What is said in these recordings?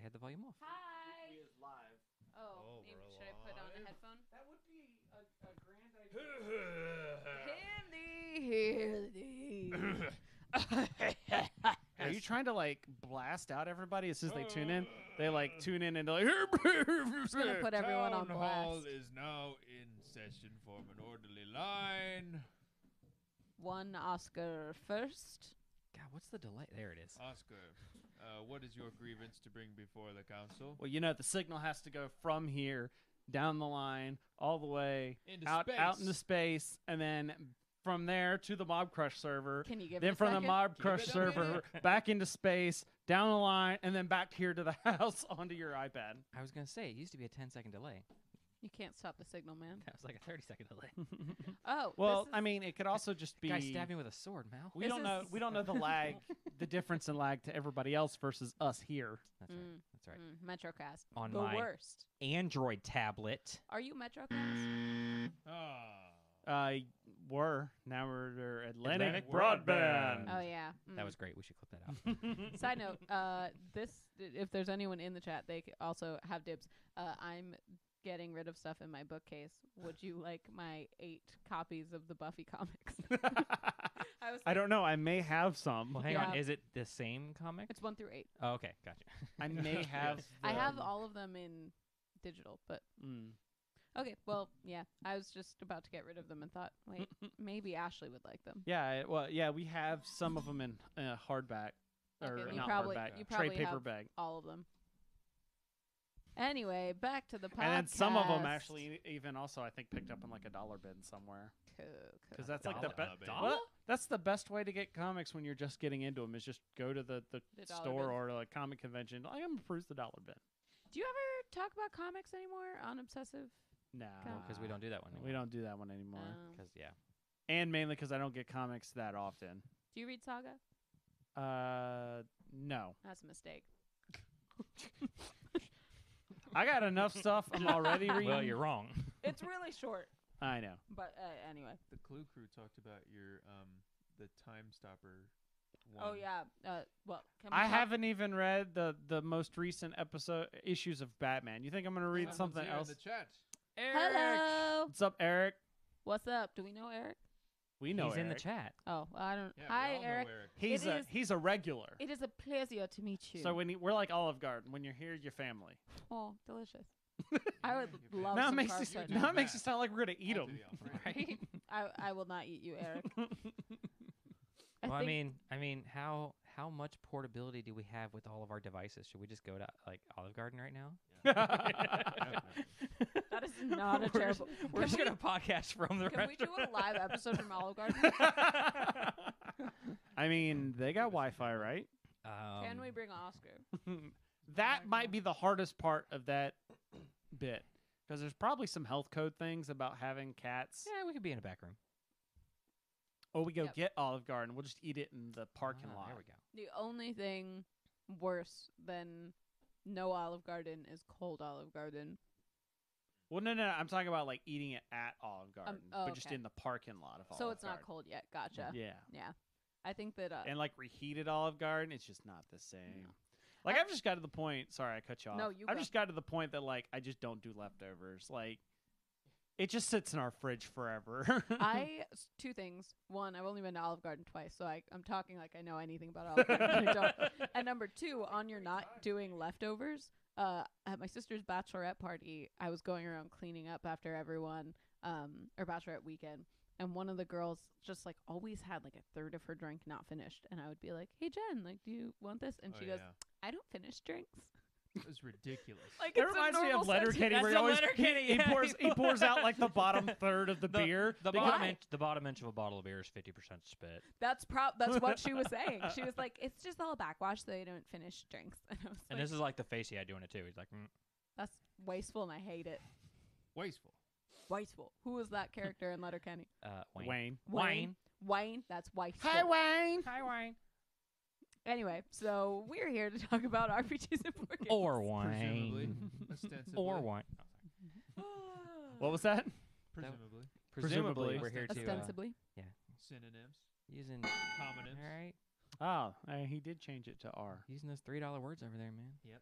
had the volume off. Hi. He is live. Oh, maybe, should I put on a headphone? That would be a grand idea. Are you trying to like blast out everybody as soon as they tune in? They like tune in and they're like, Just gonna put everyone on Town hall blast. is now in session. Form an orderly line. One Oscar first. God, what's the delay? There it is. Oscar, what is your grievance to bring before the council? well, you know, the signal has to go from here down the line all the way Into out space. into space, and then from there to the Mob Crush server. Can you give Then it a from the second? Mob Crush it a server minute. back into space, down the line, and then back here to the house onto your iPad. I was gonna say it used to be a 10-second delay. You can't stop the signal, man. That was like a 30-second delay. Oh, Well, this I is- mean, it could also just be. Guy stabbed me with a sword, Mal. We This don't know. is- We don't know the lag, the difference in lag to everybody else versus us here. That's right. That's right. Metrocast. On the my worst. Android tablet. Are you Metrocast? Were now we're Atlantic Atlantic Broadband. Broadband. Oh yeah. That was great. We should clip that out. Side note, if there's anyone in the chat, they also have dibs. I'm getting rid of stuff in my bookcase. Would you like my 8 copies of the Buffy comics? I don't know. I may have some. Well, hang Yeah. on. Is it the same comic? It's 1 through 8. Oh, okay, gotcha. I may have. I have them. all of them in digital, but Mm. okay. Well, yeah. I was just about to get rid of them and thought, wait, maybe Ashley would like them. Yeah. Well, yeah. We have some of them in hardback, or Okay, you not probably hardback. you trade probably have paperback. all of them. Anyway, back to the podcast. And then some of them actually even also I think picked up in like a dollar bin somewhere. Cool. Because that's like the Dollar best. bin. Well, that's the best way to get comics when you're just getting into them is just go to the The dollar store bin. or like comic convention. I'm gonna peruse the dollar bin. Do you ever talk about comics anymore on Obsessive? No, Because we don't do that one anymore. We don't do that one anymore. Because, yeah. And mainly because I don't get comics that often. Do you read Saga? No. That's a mistake. I got enough stuff I'm already reading. Well, you're wrong. It's really short, I know. but anyway. The Clue Crew talked about your the Time Stopper one. Oh yeah. Well, can we I talk- haven't even read the most recent issues of Batman. You think I'm gonna read Someone's something here else? in the chat. Hello. What's up, Eric? What's up? Do we know Eric? We know He's in the Eric. chat. Oh, well, I don't. Yeah, Hi, we all know Eric. Eric. He's a regular. It is a pleasure to meet you. So we're like Olive Garden. When you're here, you're family. Oh, delicious. I would love Now it some makes carbs you right do now now. it makes you that. sound like we're gonna eat I'll them. do the Alfredo. Right? I will not eat you, Eric. Well, I think mean, how much portability do we have with all of our devices? Should we just go to like Olive Garden right now? that is not a terrible. We're Can just we- gonna podcast from the Can we do restaurant. a live episode from Olive Garden? I mean, they got Wi-Fi, right? Can we bring Oscar? That my might God. be the hardest part of that bit because there's probably some health code things about having cats. Yeah, we could be in a back room. Or we go Yep. get Olive Garden. We'll just eat it in the parking Ah, lot. There we go. The only thing worse than no Olive Garden is cold Olive Garden. Well, no. I'm talking about like eating it at Olive Garden, oh, but just okay. in the parking lot of Olive So it's Garden. not cold yet. Gotcha. Yeah. Yeah. I think that. And like reheated Olive Garden, it's just not the same. No. Like I- I've just got to the point. Sorry, I cut you off. No, you I've go. just got to the point that like I just don't do leftovers. Like it just sits in our fridge forever. Two things. One, I've only been to Olive Garden twice, so I'm talking like I know anything about Olive Garden. and I don't. And number two, on your not doing leftovers. At my sister's bachelorette party, I was going around cleaning up after everyone, or bachelorette weekend, and one of the girls just like always had like a third of her drink not finished, and I would be like, "Hey Jen, like, do you want this?" And Oh, she goes, yeah. "I don't finish drinks." It was ridiculous. Like It it's a reminds me normal of Letterkenny, sentence. where he That's always the Letterkenny, he yeah. pours out like the bottom third of the beer. The Because- bottom inch of a bottle of beer is 50% spit. That's what she was saying. She was like, "It's just all backwash, so they don't finish drinks." And I was And like, this is like the face he had doing it too. He's like, "That's wasteful, and I hate it." Wasteful. Wasteful. Who was that character in Letterkenny? Wayne. Wayne. Wayne. That's wasteful. Hi, Wayne. Hi, Wayne. Anyway, so we're here to talk about RPGs and board games. Or Presumably. Wayne. Ostensibly. Or Wayne. What was that? Presumably. Presumably. We're here to Ostensibly. Synonyms. using. Homonyms. All right. Oh, he did change it to R. Using those $3 words over there, man. Yep.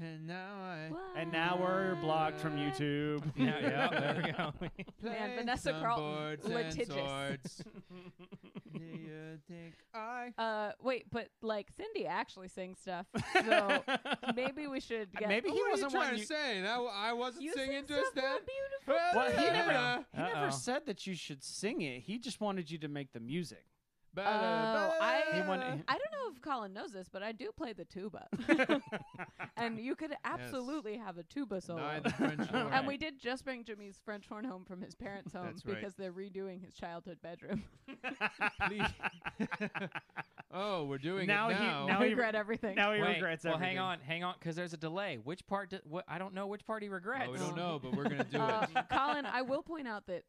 And now I And now we're blocked from YouTube. Yeah, there we go. Man, play Vanessa some Carlton, boards and litigious. swords. Do you think I? Wait, but like Cindy actually sings stuff, so maybe we should get. Maybe he What are wasn't you trying one to say? That I wasn't You singing sing just stuff more then. beautiful. Well, he Yeah. never said that you should sing it. He just wanted you to make the music. He He wanted- I don't know if Colin knows this, but I do play the tuba, and you could absolutely have a tuba solo. Neither French nor And we did just bring Jimmy's French horn home from his parents' home That's right. because they're redoing his childhood bedroom. Please. Oh, we're doing Now it he- now. now I he- regret everything. Now he Wait, regrets well, everything. hang on, because there's a delay. Which part? I don't know which part he regrets. Oh, we don't know, but we're gonna do it. Colin, I will point out that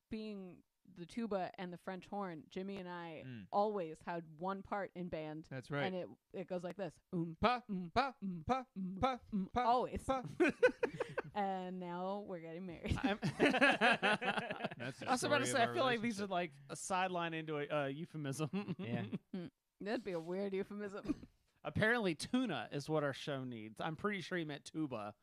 being the tuba and the French horn, Jimmy and I always had one part in band, That's right. and it goes like this. Pa, pa, pa, pa, pa, Always. pa. And now we're getting married. That's the I was about to story say, of I our feel like these are relationship. like a sideline into a euphemism. Yeah. That'd be a weird euphemism. Apparently, tuna is what our show needs. I'm pretty sure he meant tuba.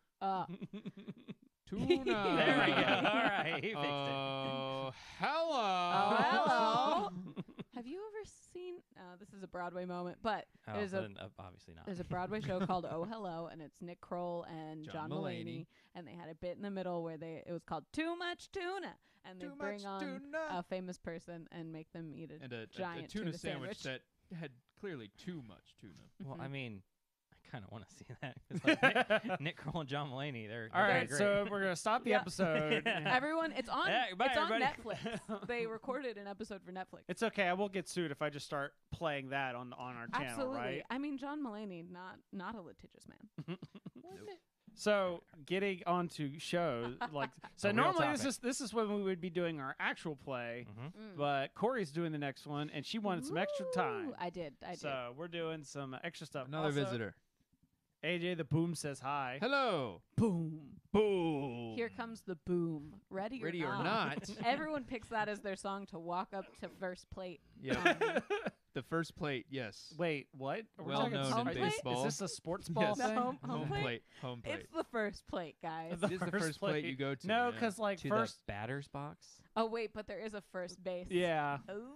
Tuna. There we go. All right, he fixed it. Oh, hello. Oh, hello. Have you ever seen? This is a Broadway moment, but Oh, there's then, obviously not. there's a Broadway show called Oh Hello, and it's Nick Kroll and John John Mulaney. Mulaney, and they had a bit in the middle where it was called Too Much Tuna, and they Too bring much on tuna. a famous person and make them eat a And a giant tuna sandwich sandwich. that had clearly too much tuna. Well, Mhm. I mean, I kind of want to see that. 'Cause, like, Nick Kroll and John Mulaney, they're All they're right, great. so we're gonna stop the Yeah. episode. Everyone, it's on. Yeah, bye, it's on everybody. Netflix. They recorded an episode for Netflix. It's okay. I will get sued if I just start playing that on our channel, Absolutely. right? I mean, John Mulaney, not a litigious man. So getting onto shows, like so A real normally topic. this is when we would be doing our actual play, Mhm. but Corey's doing the next one, and she wanted some extra time. Ooh, I did. So we're doing some extra stuff. Another Also, visitor. AJ the Boom says hi. Hello. Boom. Boom. Here comes the boom. Ready, Ready or or not. not. Everyone picks that as their song to walk up to first plate. Yeah. The first plate, yes. Wait, what? Are we Well talking known home in plate? baseball. Is this a sports ball Yes. The thing? home plate? Home plate. It's the first plate, guys. The It is the first first plate you go to. No, yeah. because like To first, the batter's box. Oh wait, but there is a first base. yeah. Ooh.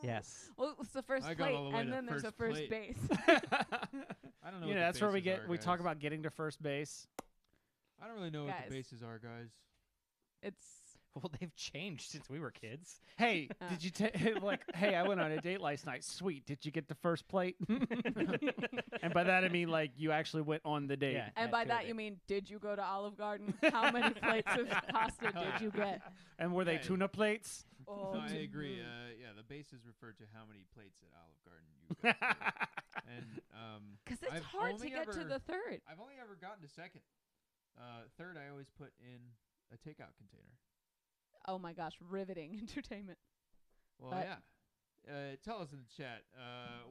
Yes. Well, it's the first I got plate, all the way and to then there's a first first plate. base. I don't know. You what know, the that's where we bases get are, we talk guys. about getting to first base. I don't really know what Guys. the bases are, guys. It's Well, they've changed since we were kids. Hey, did you like? Hey, I went on a date last night. Sweet. Did you get the first plate? And by that I mean like you actually went on the date. Yeah. and by that totally. you mean, did you go to Olive Garden? How many plates of pasta did you get? And were they Hey. tuna plates? Oh, No, I agree. Yeah, the bases refer to how many plates at Olive Garden you go to. And because it's I've hard to only get to ever- the third. I've only ever gotten to second. Third, I always put in a takeout container. Oh my gosh, riveting entertainment. Well, But- yeah. Tell us in the chat,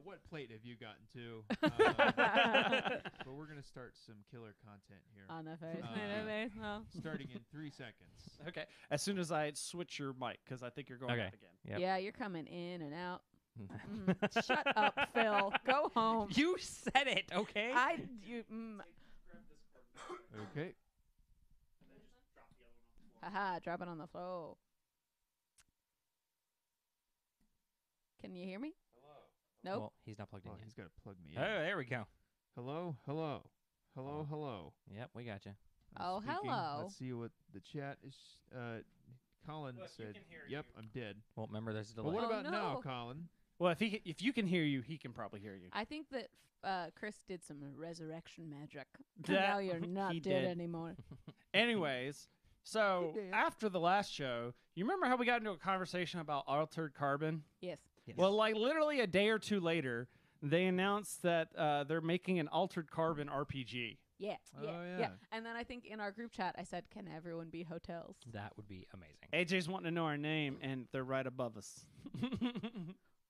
what plate have you gotten to? But we're going to start some killer content here. On the first Uh, minute base, no. Starting in 3 seconds. Okay. As soon as I switch your mic, because I think you're going Okay. out again. Yep. Yeah, you're coming in and out. Shut up, Phil. Go home. You said it, okay? Okay. Haha, drop it on the floor. Can you hear me? Nope. Well, he's not plugged in Oh, yet. he's got to plug me Oh, in. there we go. Hello, hello. Hello, hello. Yep, we got you. I'm Oh, speaking. hello. Let's see what the chat is. Colin Look, you said, can hear yep, you. I'm dead. Well, remember, there's a But delay. what Oh, about now, no. Colin? Well, if you can hear you, he can probably hear you. I think that Chris did some resurrection magic. That- now you're not he dead did. anymore. Anyways, so He did. after the last show, you remember how we got into a conversation about altered carbon? Yes. Yes. Well, like literally a day or two later, they announced that they're making an altered carbon RPG. Yeah. Oh, Yeah. yeah. And then I think in our group chat I said, "Can everyone be hotels?" that would be amazing. AJ's wanting to know our name, and they're right above us.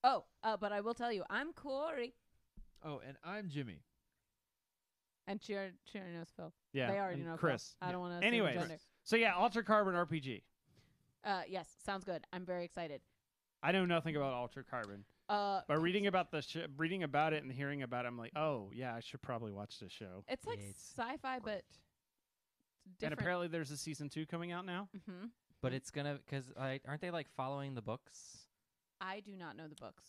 Oh, but I will tell you, I'm Cory, Oh, and I'm Jimmy. and she already knows Phil. Yeah, They already and know Chris. Phil. I don't want to. Anyways. gender. So yeah, altered carbon RPG. Yes, sounds good. I'm very excited. I know nothing about altered carbon. But reading about reading about it and hearing about it, I'm like, oh yeah, I should probably watch this show. It's like It's sci-fi, but great. And different. apparently, there's a season 2 coming out now. Mm-hmm. But it's gonna because aren't they like following the books? I do not know the books.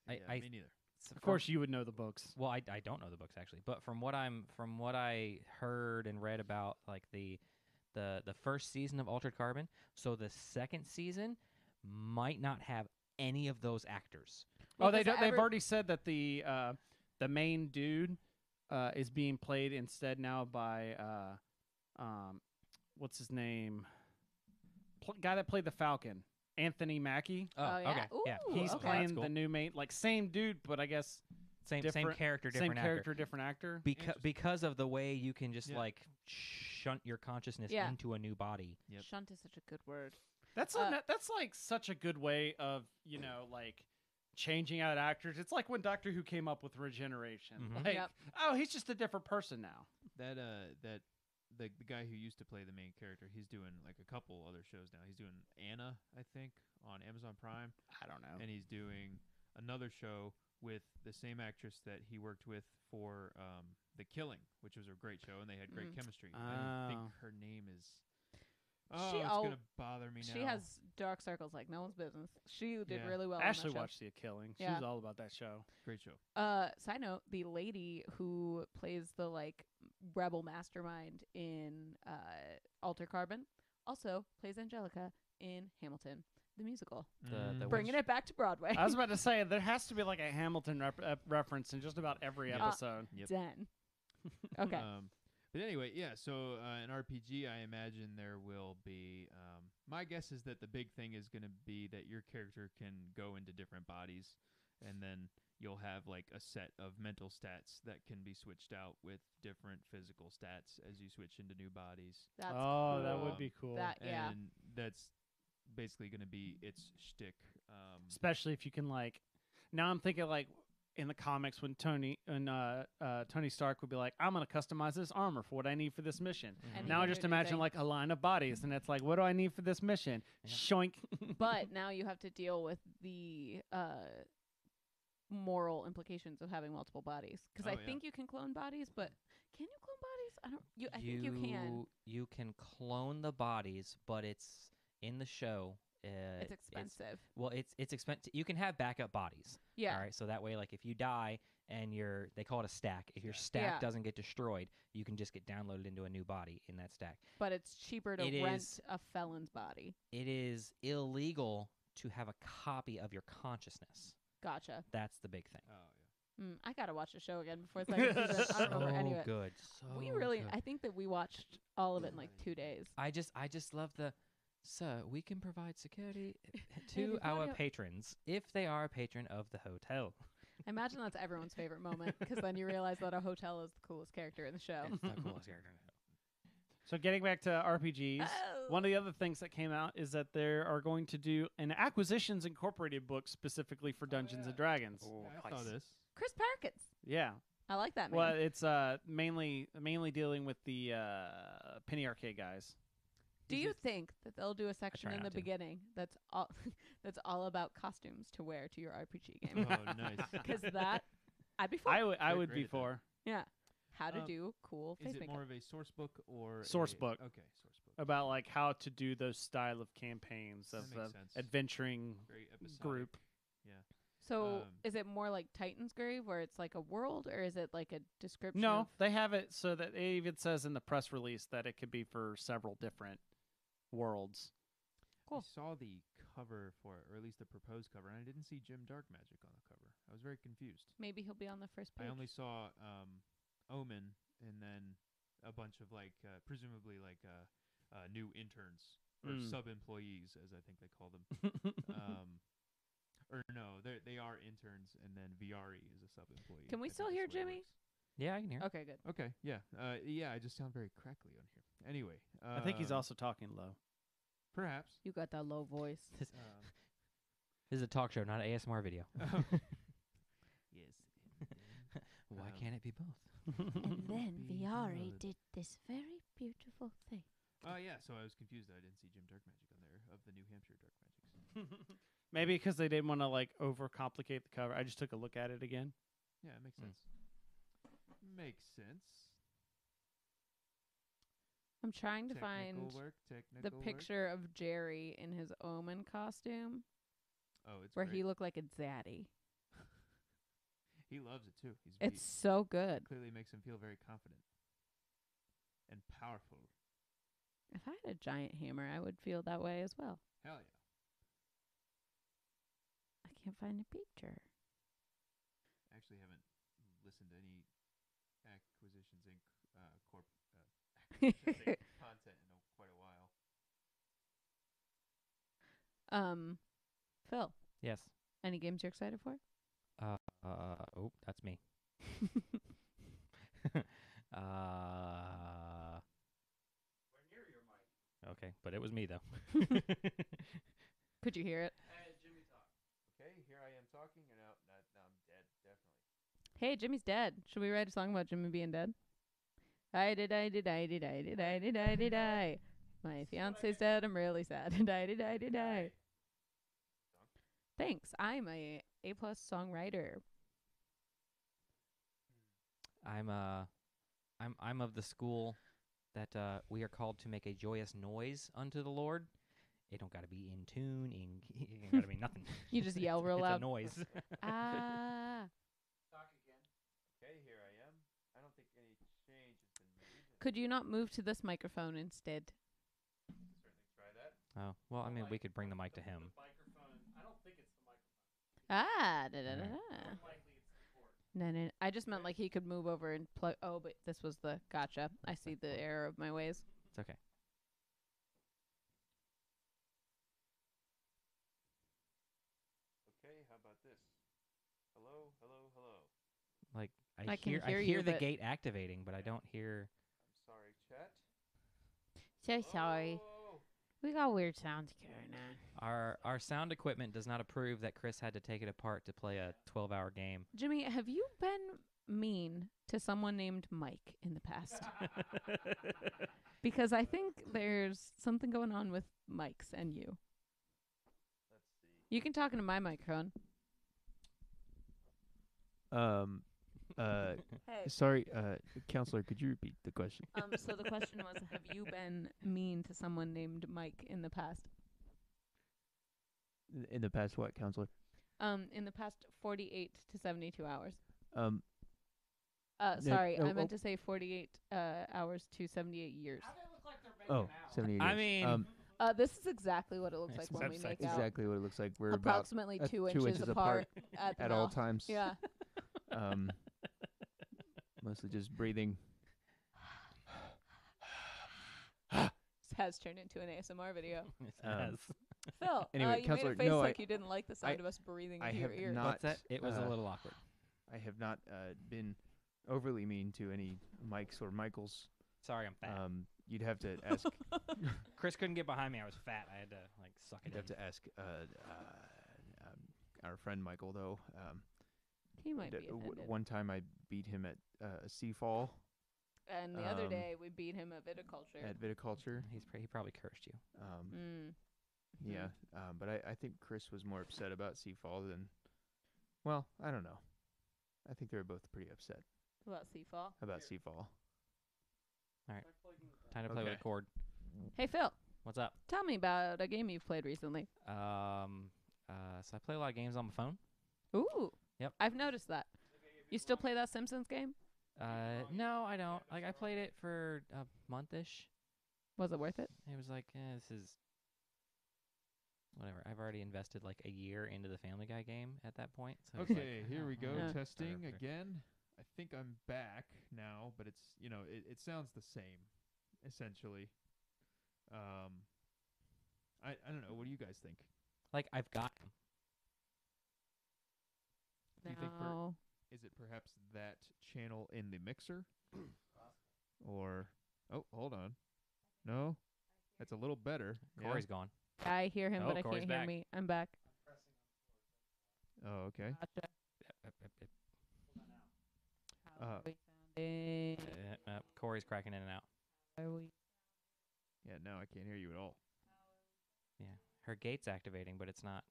Yeah, I- me neither. Of course, you would know the books. Well, I don't know the books actually, but from what I heard and read about like the first season of Altered Carbon, so the second season might not have any of those actors. Oh, Because they've already said that the main dude is being played instead now by what's his name? Guy that played the Falcon, Anthony Mackie. Oh, yeah? okay, yeah, Ooh, He's okay. playing That's cool. the new main, like same dude, but I guess same different- character, same different actor. character, different actor. Because of the way you can just Yeah. like shunt your consciousness Yeah. into a new body. Yep. Shunt is such a good word. That's that's like such a good way of like changing out actors. It's like when Doctor Who came up with regeneration. Mhm. Like, Yep. oh, he's just a different person now. That the guy who used to play the main character, he's doing like a couple other shows now. He's doing Anna, I think, on Amazon Prime, I don't know. and he's doing another show with the same actress that he worked with for The Killing, which was a great show, and they had great Mm. chemistry. I think Oh. her name is. She it's al- gonna bother me now. She has dark circles like no one's business. She did Yeah. really well. Ashley on that show. watched The Killing. She Yeah. was all about that show. Great show. Side note: the lady who plays the like rebel mastermind in Alter Carbon also plays Angelica in Hamilton, the musical. The Bringing it back to Broadway. I was about to say there has to be like a Hamilton reference in just about every Yeah. episode. Yep. Den. Okay. But anyway, yeah. So an RPG, I imagine there will be. My guess is that the big thing is going to be that your character can go into different bodies, and then you'll have like a set of mental stats that can be switched out with different physical stats as you switch into new bodies. That's Oh, that cool. would be cool. That yeah. And that's basically going to be its shtick. Especially if you can like. Now I'm thinking like in the comics when Tony Stark would be like, I'm gonna customize this armor for what I need for this mission. And Now he I can just do imagine anything. like a line of bodies, and it's like, what do I need for this mission? Yeah. Shoink. But now you have to deal with the moral implications of having multiple bodies. Because Oh, I yeah. think you can clone bodies, but can you clone bodies? I don't. I think you can. You can clone the bodies, but it's in the show. It's expensive. Well, it's expensive. You can have backup bodies. Yeah. All right. So that way, like if you die and they call it a stack. If your stack Yeah. doesn't get destroyed, you can just get downloaded into a new body in that stack. But it's cheaper to It rent is- a felon's body. It is illegal to have a copy of your consciousness. Gotcha. That's the big thing. Oh yeah. I gotta watch the show again before second season. I don't remember any of it. Good. We so really, good. I think that we watched all of it in like 2 days. I just love the. So we can provide security to before our you- patrons if they are a patron of the hotel. I imagine that's everyone's favorite moment because then you realize that a hotel is the coolest character in the show. It's the coolest character. So getting back to RPGs, Oh. one of the other things that came out is that they are going to do an Acquisitions Incorporated book specifically for Dungeons and Dragons. Oh, Yeah, I saw this. Chris Perkins. Yeah. I like that man. Well, it's mainly dealing with the Penny Arcade guys. Do you think that they'll do a section try in the not to. beginning that's all that's all about costumes to wear to your RPG game? Oh, nice. Because that I'd be for. I They're would great be at that. for Yeah. How to Um, do cool face Is it makeup. more of a source book or Source a- book. Okay, source book. about like how to do those style of campaigns That of makes sense. adventuring Very episodic. group. Yeah. So um, is it more like Titan's Grave where it's like a world or is it like a description No, of they have it so that it even says in the press release that it could be for several different worlds. Cool. I saw the cover for it, or at least the proposed cover, and I didn't see Jim Darkmagic on the cover. I was very confused. maybe he'll be on the first page? I only saw Omen and then a bunch of like presumably like new interns or Mm. sub-employees, as I think they call them. Or no, they are interns, and then VRE is a sub-employee. Can we I think still that's hear the way it Jimmy? works. Yeah, I can hear. Okay, good. Okay, yeah, yeah. I just sound very crackly on here. Anyway, I think he's also talking low. perhaps. You got that low voice. Um, This is a talk show, not an ASMR video. yes. Why Um, can't it be both? And then Be Viari good. did this very beautiful thing. Oh yeah, so I was confused that I didn't see Jim Darkmagic on there of the New Hampshire Darkmagics. Maybe because they didn't want to like overcomplicate the cover. I just took a look at it again. Yeah, it makes Mm. sense. Makes sense. I'm trying to Technical find work, the technical work. picture of Jerry in his Omen costume Oh, it's where great. he looked like a zaddy. He loves it too. It's so good. clearly makes him feel very confident and powerful. If I had a giant hammer, I would feel that way as well. Hell yeah. I can't find a picture. I actually haven't listened to any acquisitions in content in quite a while. Phil, Yes. any games you're excited for? Oh, that's me. Okay, but it was me though. Could you hear it? Okay, here I am talking, and now I'm dead, definitely. Hey, Jimmy's dead. Should we write a song about Jimmy being dead? I did. My fiance's dead. I'm really sad. Die. Thanks. I'm a A+ songwriter. I'm of the school that we are called to make a joyous noise unto the Lord. It don't gotta be in tune, it ain't gotta be nothing. You just yell real it's loud. a noise. Ah. Okay, here I am. I don't think any change has been made. Could you not move to this microphone instead? Certainly try that. Oh, well, I mean, we could bring the mic to him. I don't think it's the microphone. Ah. Alright. No. I just meant like he could move over and plug. Oh, but this was the gotcha. I see the error of my ways. It's okay. Okay, how about this? Hello, hello, hello. Like I can I hear hear you, the but- gate activating, but I don't hear. I'm sorry, chat. So sorry. Oh, We got weird sounds going on. Our sound equipment does not approve that Chris had to take it apart to play a 12-hour game. Jimmy, have you been mean to someone named Mike in the past? Because I think there's something going on with Mike's and you. let's see. You can talk into my microphone. Hey. Sorry, counselor, could you repeat the question? So the question was, have you been mean to someone named Mike in the past? In the past, what, counselor? In the past 48 to 72 hours. No, Sorry, oh, I meant oh. to say 48 hours to 78 years. Oh, 78 I years. mean, This is exactly what it looks like It's when we upside make out. exactly what it looks like. We're Approximately about 2 2 inches apart at the at all mouth. times. Yeah. Mostly just breathing. This has turned into an ASMR video. it Um, has. Phil, Anyway, you Counselor, made a face no, like you didn't like the sound I- of us breathing I into your have ear. not- What's that? It was a uh, little awkward. I have not been overly mean to any Mikes or Michaels. Sorry, I'm fat. You'd have to ask. Chris couldn't get behind me. I was fat. I had to like suck it You'd have in. to ask our friend Michael though. He might be D- offended. one time I beat him at Seafall And the other um, day we beat him at viticulture. at Viticulture. He probably cursed you. Yeah, but I think Chris was more upset about Seafall than. Well, I don't know. I think they were both pretty upset About Seafall. about Seafall. Time to play with a Okay. cord. Hey Phil, What's up? tell me about a game you've played recently. So I play a lot of games on my phone. Ooh. Yep. I've noticed that. You still play that Simpsons game? No, I don't. Like I played it for a month-ish. Was it worth it? It was like, this is whatever. I've already invested like a year into the Family Guy game at that point. So it's like, Okay, here we go. Yeah. Testing Start over. again. I think I'm back now, but it's it sounds the same, essentially. I don't know. What do you guys think? Like I've got him. Do you think No. Is it perhaps that channel in the mixer? Or hold on. No, that's a little better. Yeah. Corey's gone. I hear him, Oh, but I Corey's can't hear back. me. I'm back. Oh, okay. Gotcha. How Uh, are we sounding? Corey's cracking in and out. How are we? Yeah, now I can't hear you at all. Yeah, her gate's activating, but it's not.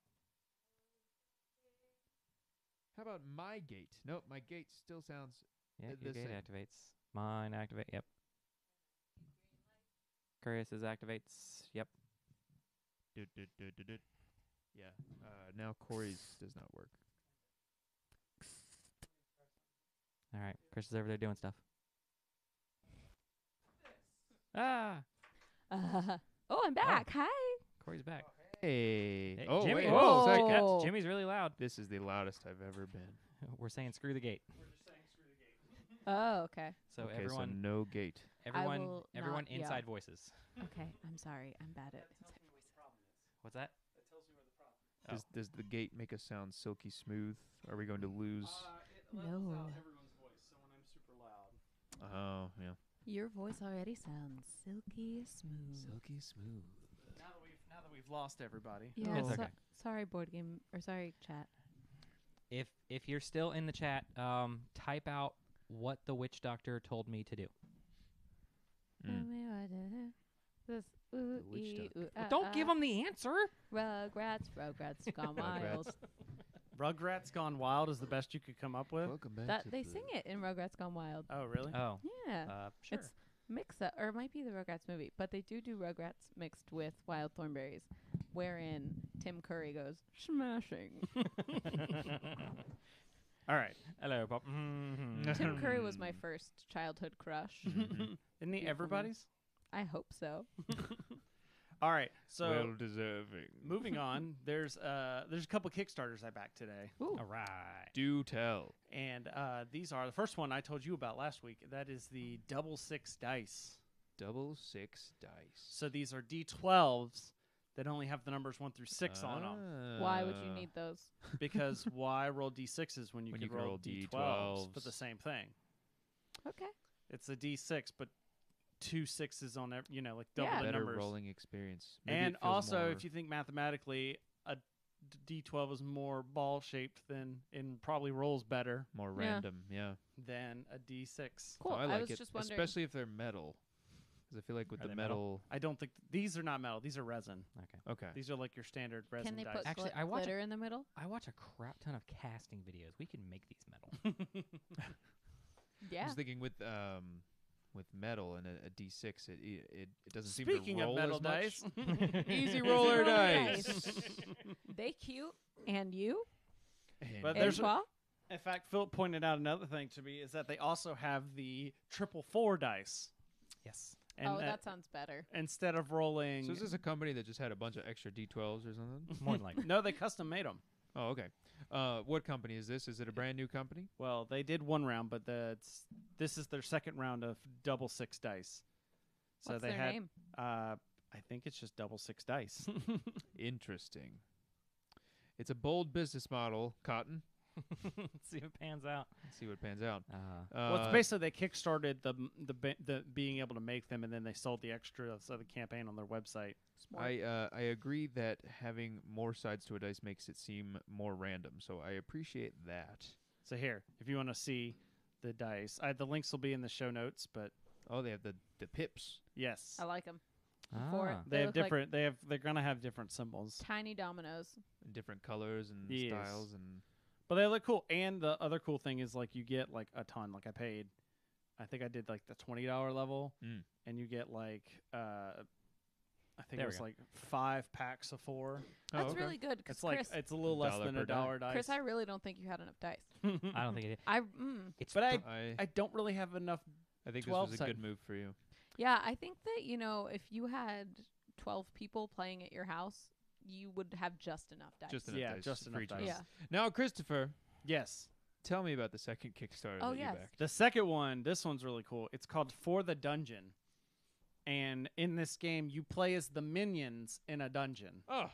How about my gate? Nope, my gate still sounds Yeah, the your gate same. activates. Mine activate. Yep. Curious activates. Yep. Yeah. Now Cory's does not work. All right. Chris is over there doing stuff. Ah, Oh, I'm back. Hi. Corey's back. Hey. Hey, Oh, Jimmy. wait. Whoa. A second. Oh. Jimmy's really loud. This is the loudest I've ever been. We're saying screw the gate. Oh, okay. So okay, everyone, so no gate. everyone, will everyone not yell. inside voices. Okay. I'm sorry. I'm bad at inside What's that? Oh. Does the gate make us sound silky smooth? Are we going to lose? It levels No. out everyone's voice, so when I'm super loud. Oh, yeah. Your voice already sounds silky smooth. Silky smooth. Now that we've lost everybody. Yeah. It's okay. Sorry, board game or sorry, chat. If you're still in the chat, type out what the witch doctor told me to do. This The witch doctor. Don't give them the answer. Rugrats gone wild. Rugrats Gone Wild is the best you could come up with. Welcome back. That to they the sing it in Rugrats Gone Wild. Oh, really? Oh, Yeah. sure. It's mix up, or it might be the Rugrats movie, but they do Rugrats mixed with Wild Thornberries, wherein Tim Curry goes smashing. All right. Hello, Pop. Mhm. Tim Curry was my first childhood crush. Mhm. Isn't he Yeah, everybody's? I hope so. All right. So well deserving. moving on, there's a couple Kickstarters I backed today, Ooh. All right. Do tell. and these are the first one I told you about last week. That is the double 6 dice. Double 6 dice. So these are D12s that only have the numbers 1 through 6 on them. Why would you need those? Because why roll D6s when you When could you can roll roll D12s for D12s. the same thing? Okay. It's a D6, but 2 6s on every, like double Yeah. the better numbers. rolling experience? Maybe And it feels also, more if you think mathematically, a D12 is more ball shaped than and probably rolls better more Yeah. random, yeah. than a D6. Cool. I like was it, just wondering. especially if they're metal. Because I feel like with Are the they metal? I don't think these are not metal. These are resin. Okay. Okay. These are like your standard resin Can they dice. put Actually, I watch a- glitter in the middle? I watch a crap ton of casting videos. We can make these metal. I Yeah. was thinking with metal and a D6, it doesn't seem Speaking to roll of metal as much. dice, Easy roller roller dice. They cute. And you? And But And there's a- Paul? in fact, Philip pointed out another thing to me is that they also have the triple 4 dice. Yes. And Oh, that sounds better. instead of rolling, so is this a company that just had a bunch of extra D12s or something? More than likely. no, they custom made them. Oh, okay. What company is this? Is it a brand new company? Well, they did one round, but this is their second round of double 6 dice. So What's they their had, name? I think it's just double 6 dice. Interesting. It's a bold business model, Cotton. Let's see if it pans out. Let's see what pans out. Well, it's basically they kickstarted the being able to make them, and then they sold the extras of the campaign on their website. I agree that having more sides to a dice makes it seem more random, so I appreciate that. So here, if you want to see the dice, the links will be in the show notes. But Oh, they have the pips. yes, I like them. Ah. they have look like different. They're gonna have different symbols, tiny dominoes. In different colors and Yes. styles and but they look cool. And the other cool thing is like you get like a ton. Like I think I did like the $20 level, and you get like I think There it we was go. like 5 packs of 4. That's okay. really good. 'Cause It's like Chris, it's a little less $1 than per a dollar dice. Chris, I really don't think you had enough dice. I don't think it is. It's But I I don't really have enough. think this 12 was a good move for you. Yeah, I think that, if you had 12 people playing at your house, you would have just enough dice. Just enough Yeah, dice. just enough free dice. dice. Yeah. Now, Christopher, Yes. tell me about the second Kickstarter Oh, that yes. you backed. The second one, this one's really cool. It's called For the Dungeon. And in this game, you play as the minions in a dungeon. Oh,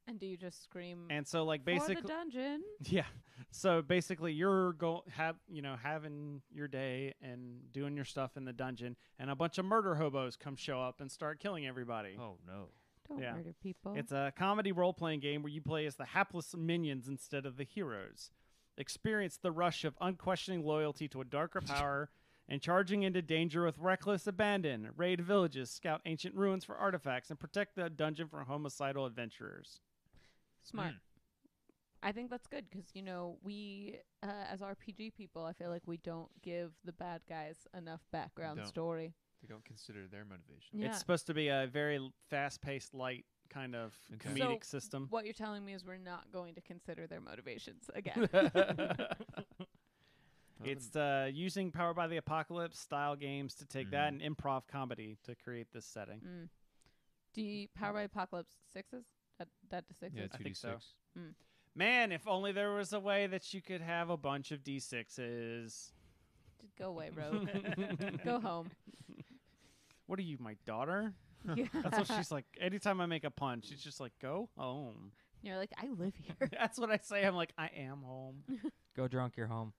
And do you just scream, And so like for the basically dungeon? yeah. So basically you're having your day and doing your stuff in the dungeon, and a bunch of murder hobos come show up and start killing everybody. oh no. Don't Yeah. murder people. It's a comedy role-playing game where you play as the hapless minions instead of the heroes. Experience the rush of unquestioning loyalty to a darker power and charging into danger with reckless abandon. Raid villages, scout ancient ruins for artifacts, and protect the dungeon from homicidal adventurers. Smart. I think that's good because, we, as RPG people, I feel like we don't give the bad guys enough background Don't. story. They don't consider their motivation. Yeah. It's supposed to be a very fast-paced, light kind of Okay. comedic So, system. What you're telling me is we're not going to consider their motivations again. It's using Powered by the Apocalypse style games to take that and improv comedy to create this setting. Do you Power by Apocalypse 6s? That to 6s? Yeah, I 2d6. think so. Man, if only there was a way that you could have a bunch of D6s. Just go away, Rogue. Go home. What are you, my daughter? Yeah. That's what she's like. Anytime I make a punch, she's just like, go home. You're like, I live here. That's what I say. I'm like, I am home. Go drunk, you're home.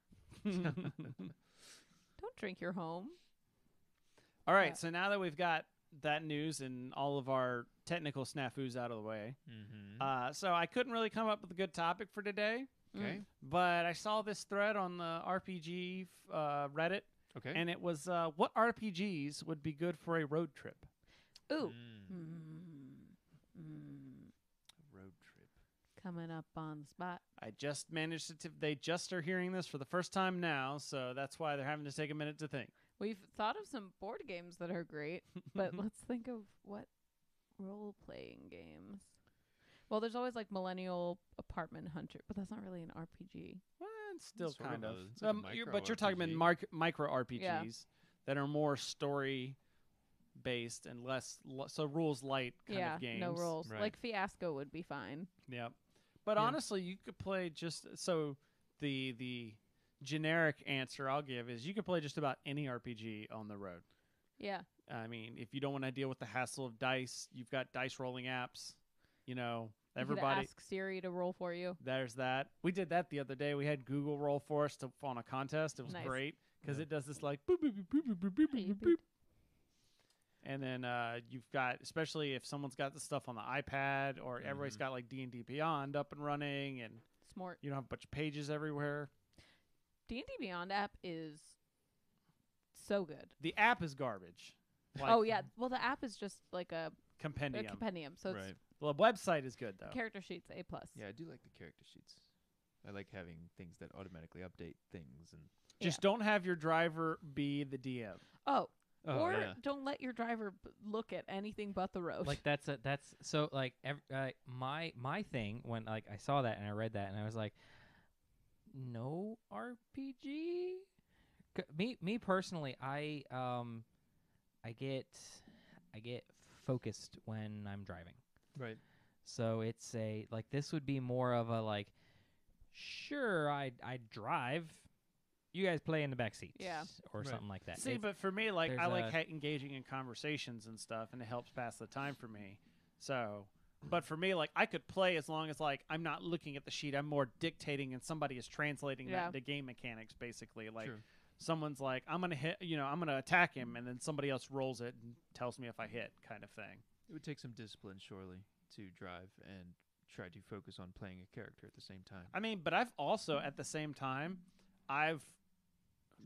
Don't drink your home. All right, Yeah. so now that we've got that news and all of our technical snafus out of the way, so I couldn't really come up with a good topic for today, Okay. but I saw this thread on the RPG Reddit, Okay. and it was what RPGs would be good for a road trip. Ooh. Road trip. Coming up on the spot. I just managed to. They just are hearing this for the first time now, so that's why they're having to take a minute to think. We've thought of some board games that are great, but let's think of what role-playing games. Well, there's always like Millennial Apartment Hunter, but that's not really an RPG. Well, it's still Sort kind of of. a- it's like a But you're talking about micro micro RPGs Yeah. that are more story based and less so rules light kind of games. no rules. Right. Like Fiasco would be fine. Yep. But Yeah. honestly, you could play just so the generic answer I'll give is you could play just about any RPG on the road. Yeah. I mean, if you don't want to deal with the hassle of dice, you've got dice rolling apps. You know, You could everybody. ask Siri to roll for you. There's that. We did that the other day. We had Google roll for us on a contest. It was Nice. great because Yeah. it does this like boop boop boop boop boop boop boop Beep, boop boop. And then you've got, especially if someone's got the stuff on the iPad or everybody's got like D&D Beyond up and running, and Smart. you don't have a bunch of pages everywhere. D&D Beyond app is so good. The app is garbage. Like Oh yeah. Well, the app is just like a compendium. compendium. So it's Right. Well, the website is good though. character sheets A+. Yeah, I do like the character sheets. I like having things that automatically update things and. Just don't have your driver be the DM. Oh, Oh, or yeah. don't let your driver look at anything but the road. Like that's so like my thing when like I saw that and I read that and I was like, no RPG. Me personally, I get focused when I'm driving. Right. So it's like this would be more of a like, sure, I drive. You guys play in the back seats, Yeah. or Right. something like that. See, It's- but for me, like I there's like a- engaging in conversations and stuff, and it helps pass the time for me. So, but for me, like I could play as long as like I'm not looking at the sheet. I'm more dictating, and somebody is translating Yeah. that into game mechanics. Basically, like True. someone's like, I'm gonna hit, I'm gonna attack him, and then somebody else rolls it and tells me if I hit, kind of thing. It would take some discipline, surely, to drive and try to focus on playing a character at the same time. I mean, but I've also at the same time,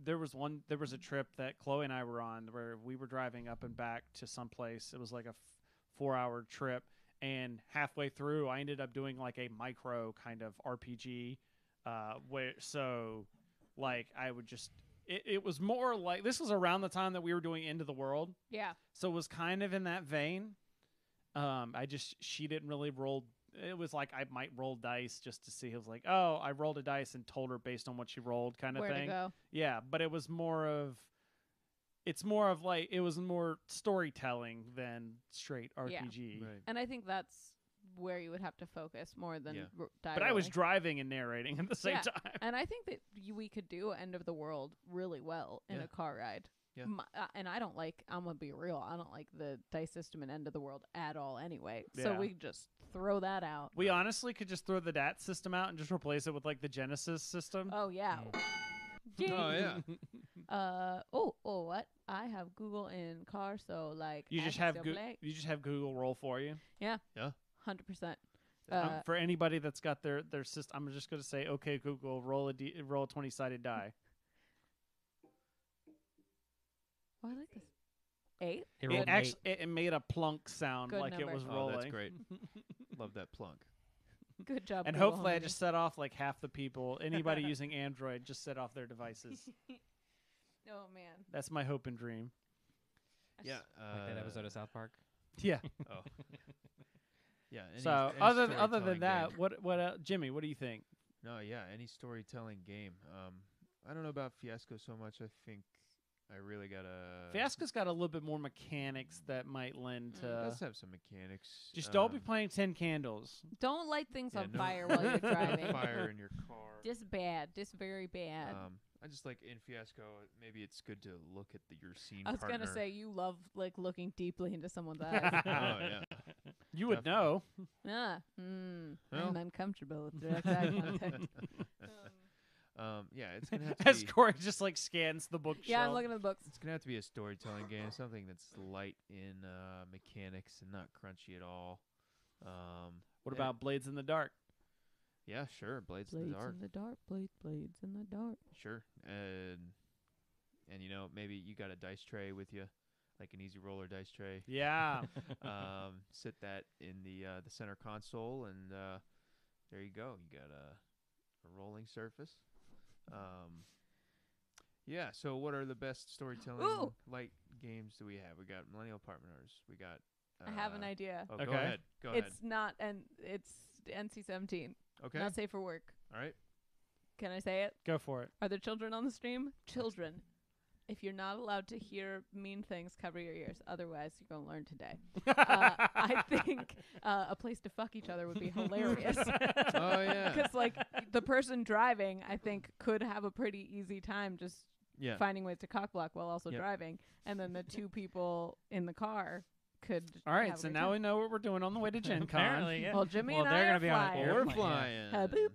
there was a trip that Chloe and I were on where we were driving up and back to some place. It was like a 4-hour trip, and halfway through I ended up doing like a micro kind of RPG like I would just it was more like this was around the time that we were doing End of the World, yeah. so it was kind of in that vein. She didn't really roll. It was like I might roll dice just to see. It was like, oh, I rolled a dice and told her based on what she rolled, kind of Where thing. to go. Yeah, but it was more of. It's more of like it was more storytelling than straight RPG. Right. And I think that's where you would have to focus more than Yeah. But I was dialogue. driving and narrating at the same Yeah. time. And I think that we could do End of the World really well in Yeah. a car ride. Yeah. And I'm gonna be real, I don't like the dice system in End of the World at all anyway. So Yeah. we could just throw that out. We honestly could just throw the DAT system out and just replace it with like the Genesis system. Oh yeah. Oh, yeah. What? I have Google in car, so like You I just can have still play. you just have Google roll for you. 100%. For anybody that's got their system, I'm just going to say, okay, Google, roll a 20-sided die. Oh, I like this. 8? It rolled It an actually it made a plunk sound Good like number. it was Oh, rolling. that's great. Love that plunk. Good job. And Google hopefully I Home just set off like half the people. Anybody using Android, just set off their devices. Mini. Oh man. That's my hope and dream. Yeah. Like that episode of South Park. Yeah. Oh. Yeah. So any other than storytelling that, game. what Jimmy, what do you think? No, yeah, any storytelling game. I don't know about Fiasco so much. I think I really gotta. Fiasco's got a little bit more mechanics that might lend It to. does have some mechanics. Just don't be playing 10 candles. Don't light things Yeah, on no- fire while you're driving. Fire in your car. Just bad. Just very bad. I just like in Fiasco. Maybe it's good to look at your scene. I was partner. gonna say you love like looking deeply into someone's eyes. Oh yeah. You would know. Ah, Well. I'm uncomfortable with direct eye contact. Yeah, it's gonna have to As be. Cory just like scans the bookshelf. Yeah, I'm looking at the books. It's gonna have to be a storytelling game, something that's light in mechanics and not crunchy at all. What eh, about Blades in the Dark? Yeah, sure. Blades in Blades the Dark. in the dark. Blades in the dark. Sure. And you know, maybe you got a dice tray with you, like an easy roller dice tray. Yeah. Sit that in the center console, and there you go. You got a rolling surface. Yeah. So, what are the best storytelling Ooh. light games do we have? We got Millennial Partners. We got. I have an idea. Oh, Okay. Go ahead. Go ahead. It's not, and it's NC-17. Okay. Not safe for work. All right. Can I say it? Go for it. Are there children on the stream? Children. If you're not allowed to hear mean things, cover your ears. Otherwise, you're going to learn today. I think a place to fuck each other would be hilarious. Oh yeah. Because, like, the person driving, I think, could have a pretty easy time just Yeah. finding ways to cockblock while also Yep. driving. And then the two people in the car could. All right, have a so good now time. we know what we're doing on the way to Gen Con. Apparently, yeah. Well, Jimmy Well, and they're I gonna are be on an flying. We're airplane, yeah. flying. Boop.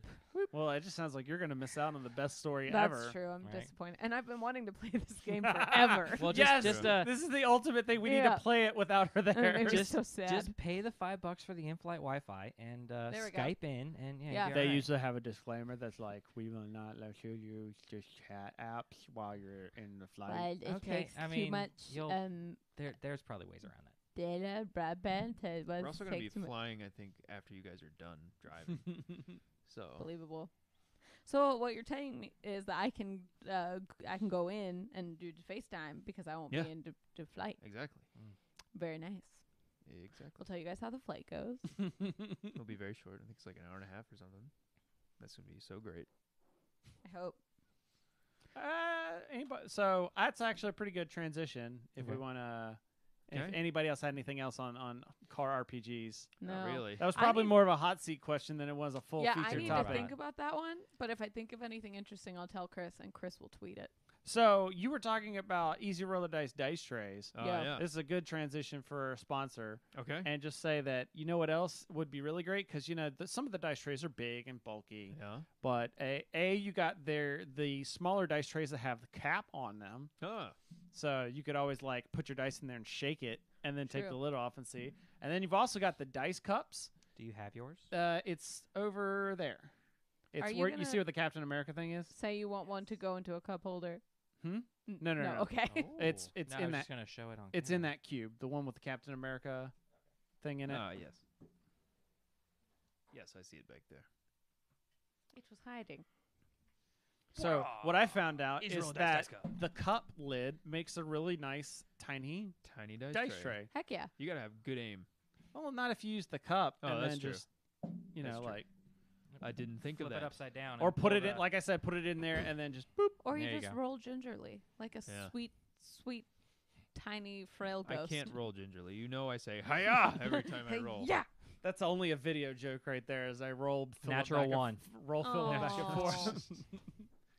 Well, it just sounds like you're going to miss out on the best story That's ever. true. I'm Right. disappointed. And I've been wanting to play this game forever. Well, Yes, just this is the ultimate thing. We need Yeah. to play it without her And it there. made me Just- so sad. just pay the $5 for the in-flight Wi-Fi and There we go. Skype in, and yeah, Yeah. you'll be They all right. usually have a disclaimer that's like, we will not let you use this chat apps while you're in the flight. But it Okay, takes I too mean, much you'll- There's probably ways around that. data broadband to We're also going to be take too much. flying, I think, after you guys are done driving. So Believable. So what you're telling me is that I can go in and do FaceTime because I won't Yeah. be in to flight. exactly. Very nice. Exactly. We'll tell you guys how the flight goes. It'll be very short. I think it's like an hour and a half or something. That's going to be so great. I hope. So that's actually a pretty good transition if we Okay. want to. If Okay. anybody else had anything else on car RPGs, No. Not really. that was I probably need- more of a hot seat question than it was a full Yeah, I feature need topic. to think about that one. But if I think of anything interesting, I'll tell Chris, and Chris will tweet it. So you were talking about Easy Roller Dice dice trays. Oh, Yeah. yeah. This is a good transition for a sponsor, Okay. and just say that you know what else would be really great because some of the dice trays are big and bulky, Yeah. but you got the smaller dice trays that have the cap on them, Huh. so you could always like put your dice in there and shake it, and then take True. the lid off and see. And then you've also got the dice cups. Do you have yours? It's over there. It's Are you where you gonna- see where the Captain America thing is. Say you want one to go into a cup holder. Hmm? N- No, no, no. Okay. It's No, I in was that. just gonna show it on. It's in camera. that cube, the one with the Captain America thing in it. Yes. Yes, I see it back there. It was hiding. So what I found out Easy is roll that dice cup. the cup lid makes a really nice tiny Tiny dice, dice tray. Heck yeah. You got to have good aim. Well, not if you use the cup Oh, and that's then true. just That's true. like I didn't think Flip of it that. upside down. or and put pull it in the- like I said, put it in there and then just boop. Or you There you just go. roll gingerly, like a Yeah. sweet, tiny, frail I ghost. can't roll gingerly. You know I say hiya every time I Hey, roll. yeah. That's only a video joke right there. As I roll Philip Natural back and one. roll Philip back and Aw. forth.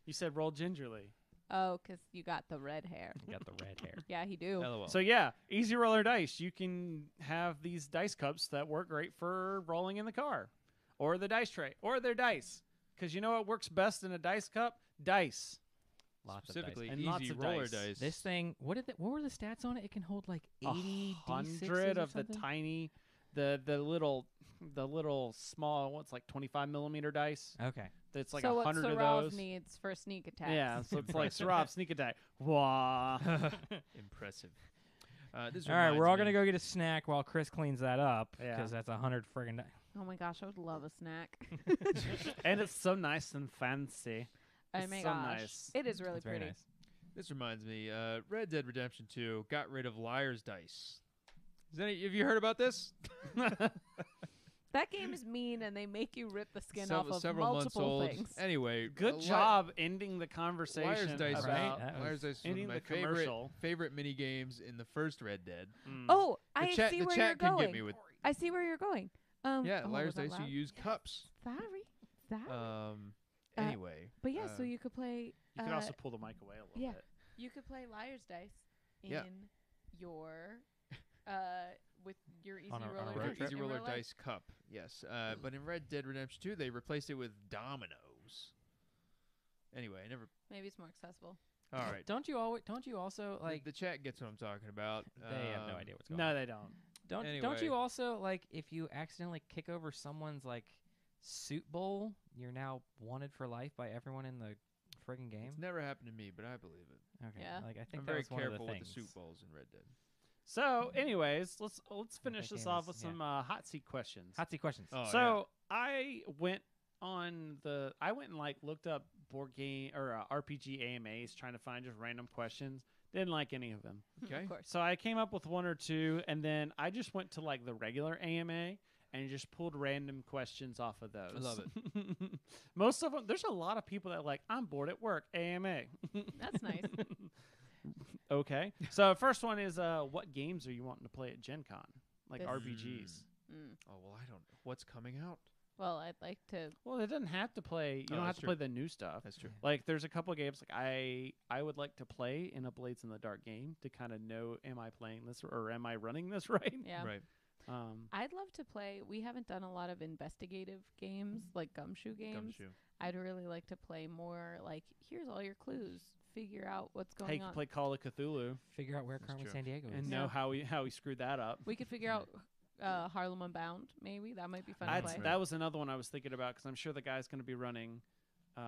You said roll gingerly. Oh, 'cause you got the red hair. You got the red hair. Yeah, he do. LOL. So yeah, Easy Roller Dice. You can have these dice cups that work great for rolling in the car, or the dice tray, or their dice. Because you know what works best in a dice cup? Dice. Lots of Specifically, dice. And easy lots of roller dice. dice. This thing, what were the stats on it? It can hold like 80 D6s 100 or of the something? tiny, the little small. What's like 25mm dice? Okay. That's like so what 100 of Sarov those. needs for sneak attacks. Yeah, so it's like Sarov sneak attack. Wah. Impressive. This All right, we're all reminds gonna me- go get a snack while Chris cleans that up Yeah. because that's 100 friggin' Oh my gosh, I would love a snack. And it's so nice and fancy. Oh It's my so gosh. nice. It is really That's very pretty. nice. This reminds me, Red Dead Redemption 2 got rid of Liar's Dice. Have you heard about this? That game is mean, and they make you rip the skin Several- off of several months multiple old. things. Anyway, Good job ending the conversation Liar's Dice, about That was Liar's Dice is one ending of my the commercial. favorite mini games in the first Red Dead. Mm. Oh, The I chat, see the where chat you're can going. get me with I see where you're going. yeah, oh, Liar's was that Dice. You loud? use cups. Sorry. Anyway, But yeah, so you could play. You can also pull the mic away a little yeah. bit. You could play Liar's Dice in Yeah. your with your easy On a roller road dice trip? Easy in Roller real life. Dice Cup. Yes, but in Red Dead Redemption 2, they replaced it with dominoes. Anyway, I never. Maybe it's more accessible. All right. Don't you also like? The chat gets what I'm talking about. They have no idea what's going No, on. they don't. Don't Anyway. you also like if you accidentally kick over someone's like soup bowl, you're now wanted for life by everyone in the friggin' game? It's never happened to me, but I believe it. Okay. Yeah. Like I think I'm that very was one careful of the with things. the soup bowls in Red Dead. So, anyways, let's finish that this game off is- with yeah. some hot seat questions. Hot seat questions. Oh, So I went and like looked up board game or RPG AMAs, trying to find just random questions. Didn't like any of them. Okay. Of course. So I came up with one or two, and then I just went to like the regular AMA and just pulled random questions off of those. I love it. Most of them, there's a lot of people that are like, I'm bored at work, AMA. That's nice. Okay. So first one is, what games are you wanting to play at Gen Con? Like This- RPGs. Mm. Oh well, I don't know what's coming out. Well, I'd like to. Well, it doesn't have to play. You Oh, don't have that's to true. play the new stuff. That's true. Like, there's a couple of games like I would like to play in a Blades in the Dark game to kind of know, am I playing this or am I running this right? Yeah. Right. I'd love to play. We haven't done a lot of investigative games, like gumshoe games. Gumshoe. I'd really like to play more like, here's all your clues. Figure out what's Hey, going you can on. play Call of Cthulhu Figure out where That's Carmen true. San Diego is. and Yeah. know how he screwed that up. We could figure out Harlem Unbound, maybe. That might be fun to That's, play. that was another one I was thinking about because I'm sure the guy's going to be running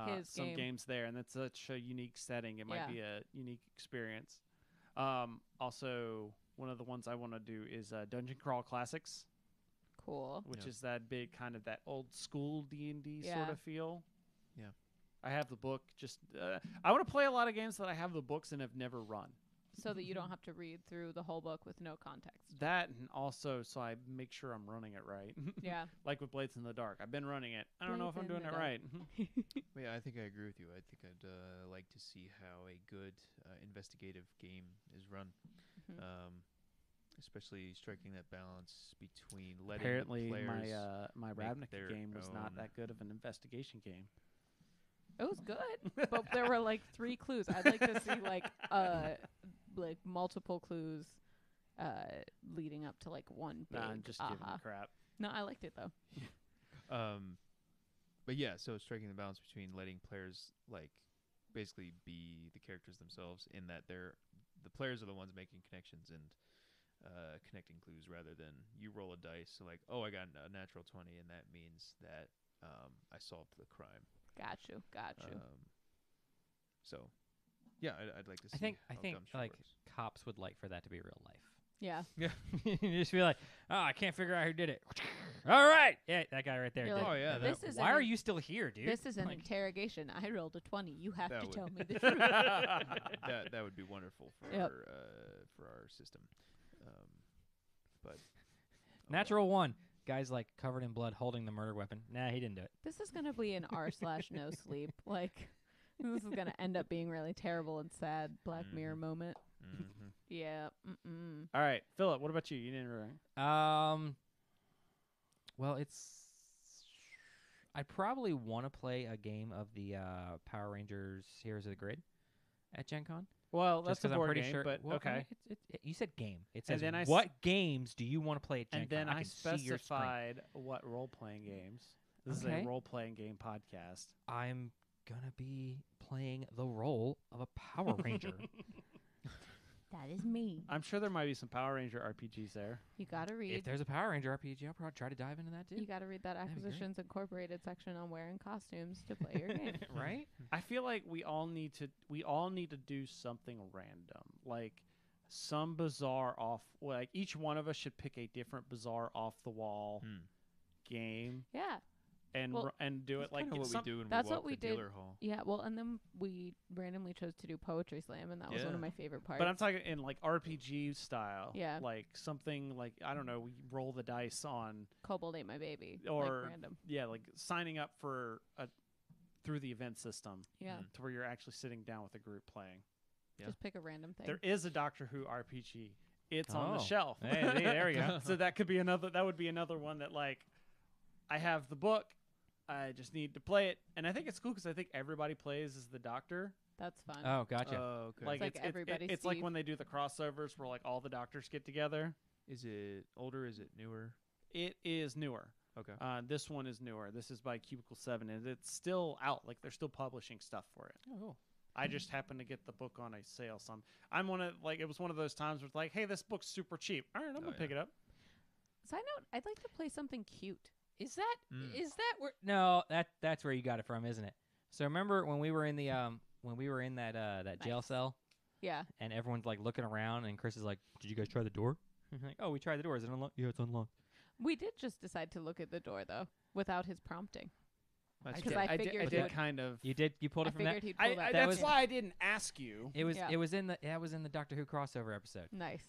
His some game. games there, and that's such a unique setting. It might Yeah. be a unique experience. Also, one of the ones I want to do is Dungeon Crawl Classics, Cool. which Yeah. is that big kind of that old school D&D sort Yeah. of feel. Yeah. I have the book. Just I want to play a lot of games that I have the books and have never run. So that you don't have to read through the whole book with no context. That and also so I make sure I'm running it right. Yeah. Like with Blades in the Dark. I've been running it. I don't know if I'm Blades in doing the it right. Well, yeah, I think I agree with you. I think I'd like to see how a good investigative game is run, Mhm. especially striking that balance between letting Apparently, players. my make Ravnica their game was not own- that good of an investigation game. It was good, but there were like 3 clues. I'd like to see like multiple clues leading up to like one big Nah, I'm just giving aha. you crap. No, I liked it though. But yeah, so striking the balance between letting players like basically be the characters themselves, in that the players are the ones making connections and connecting clues, rather than you roll a dice. So like, oh, I got a natural 20, and that means that I solved the crime. Got you. So, yeah, I'd like to see. I how think Gumshoe like works. cops would like for that to be real life. Yeah. You just be like, oh, I can't figure out who did it. All right, yeah, that guy right there. You're did like, it. yeah, And this then, is why an- are you still here, dude? This is an Like, interrogation. I rolled a 20. You have That to would- tell me the truth. that would be wonderful for Yep. our system. But natural 1. Guy's like covered in blood, holding the murder weapon. Nah, he didn't do it. This is gonna be an r/no sleep. Like, this is gonna end up being really terrible and sad Black Mirror moment. mhm. Yeah. Mm-mm. All right, Philip, what about you? You didn't run. Well, I probably want to play a game of the Power Rangers Heroes of the Grid at Gen Con. Well, Just that's a 'cause I'm board pretty game, sure. but well, I okay. mean, you said game. It And says then I what games do you want to play at Gen And Con? then I can see your screen. specified what role-playing games. This is Okay. a role-playing game podcast. I'm gonna be playing the role of a Power Ranger. That is me. I'm sure there might be some Power Ranger RPGs there. You gotta If read. there's a Power Ranger RPG, I'll probably try to dive into that too. You gotta read that That'd be great. Acquisitions Incorporated section on wearing costumes to play your game. Right? I feel like we all need to do something random, like some bizarre like each one of us should pick a different bizarre off the wall Hmm. game Yeah. and Well, and do it That's like kinda what some- we do when that's we what walk we the did. dealer hall. Yeah, well, and then we randomly chose to do Poetry Slam, and that was one Yeah. of my favorite parts. But I'm talking in like RPG style. Yeah. Like something like, I don't know, we roll the dice on, Kobold Ate My Baby. Or- like random. yeah, like signing up for through the event system Yeah. Mm. to where you're actually sitting down with a group playing. Yeah. Just pick a random thing. There is a Doctor Who RPG. It's on the Oh. shelf. Hey, see, there we go. So that could be another. That would be another one that like, I have the book. I just need to play it, and I think it's cool because I think everybody plays as the Doctor. That's fun. Oh, gotcha. Oh, okay. Like like it's everybody's it's like Steve. when they do the crossovers where like all the Doctors get together. Is it older? Is it newer? It is newer. Okay. This one is newer. This is by Cubicle 7, and it's still out. Like they're still publishing stuff for it. Oh, cool. I just happened to get the book on a sale. I'm one of like, it was one of those times where it's like, hey, this book's super cheap. All right, I'm gonna pick it up. Side note: I'd like to play something cute. Is that Mm. is that where? No, that's where you got it from, isn't it? So remember when we were in the that jail Nice. cell Yeah. and everyone's like looking around and Chris is like, "Did you guys try the door?" Like, "Oh, we tried the door. Is it unlocked?" "Yeah, it's unlocked." We did just decide to look at the door though, without his prompting. That's Because true. I I figured did he would- kind of. You did. You pulled I it from that. figured he'd pull that. That That's was- why I didn't ask you. It was. Yeah. It was in the. That was in the Doctor Who crossover episode. Nice.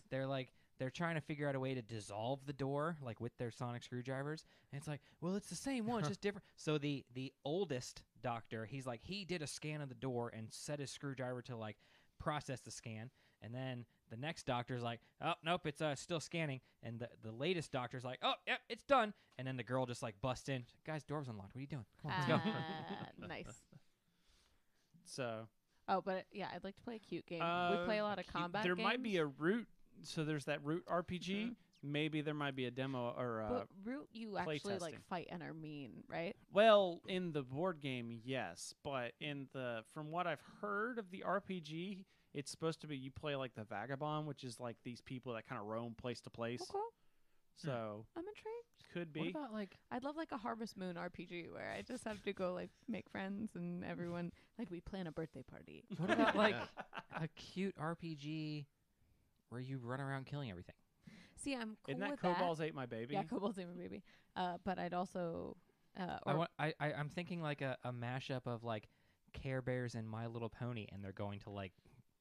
They're trying to figure out a way to dissolve the door, like with their sonic screwdrivers. And it's like, well, it's the same one, it's just different. So the oldest Doctor, he's like, he did a scan of the door and set his screwdriver to like process the scan. And then the next Doctor's like, oh nope, it's still scanning. And the latest Doctor's like, oh yep, it's done. And then the girl just like busts in. Guys, door's unlocked. What are you doing? Come on, let's go. Nice. So Oh, but yeah, I'd like to play a cute game. We play a lot of combat There games. might be a route. So there's that route RPG. Mhm. Maybe there might be a demo or But Root, you actually like testing. fight and are mean, right? well, in the board game, yes, but in the from what I've heard of the RPG, it's supposed to be you play like the vagabond, which is like these people that kind of roam place to place. Oh, cool. So I'm intrigued. could What be. about like I'd love like a Harvest Moon RPG where I just have to go like make friends and everyone like we plan a birthday party. what about like Yeah. a cute RPG where you run around killing everything? See, I'm cool Isn't that with Kobolds Ate My Baby? Yeah, Kobolds Ate My Baby. But I'd also I'm thinking like a mashup of like Care Bears and My Little Pony, and they're going to like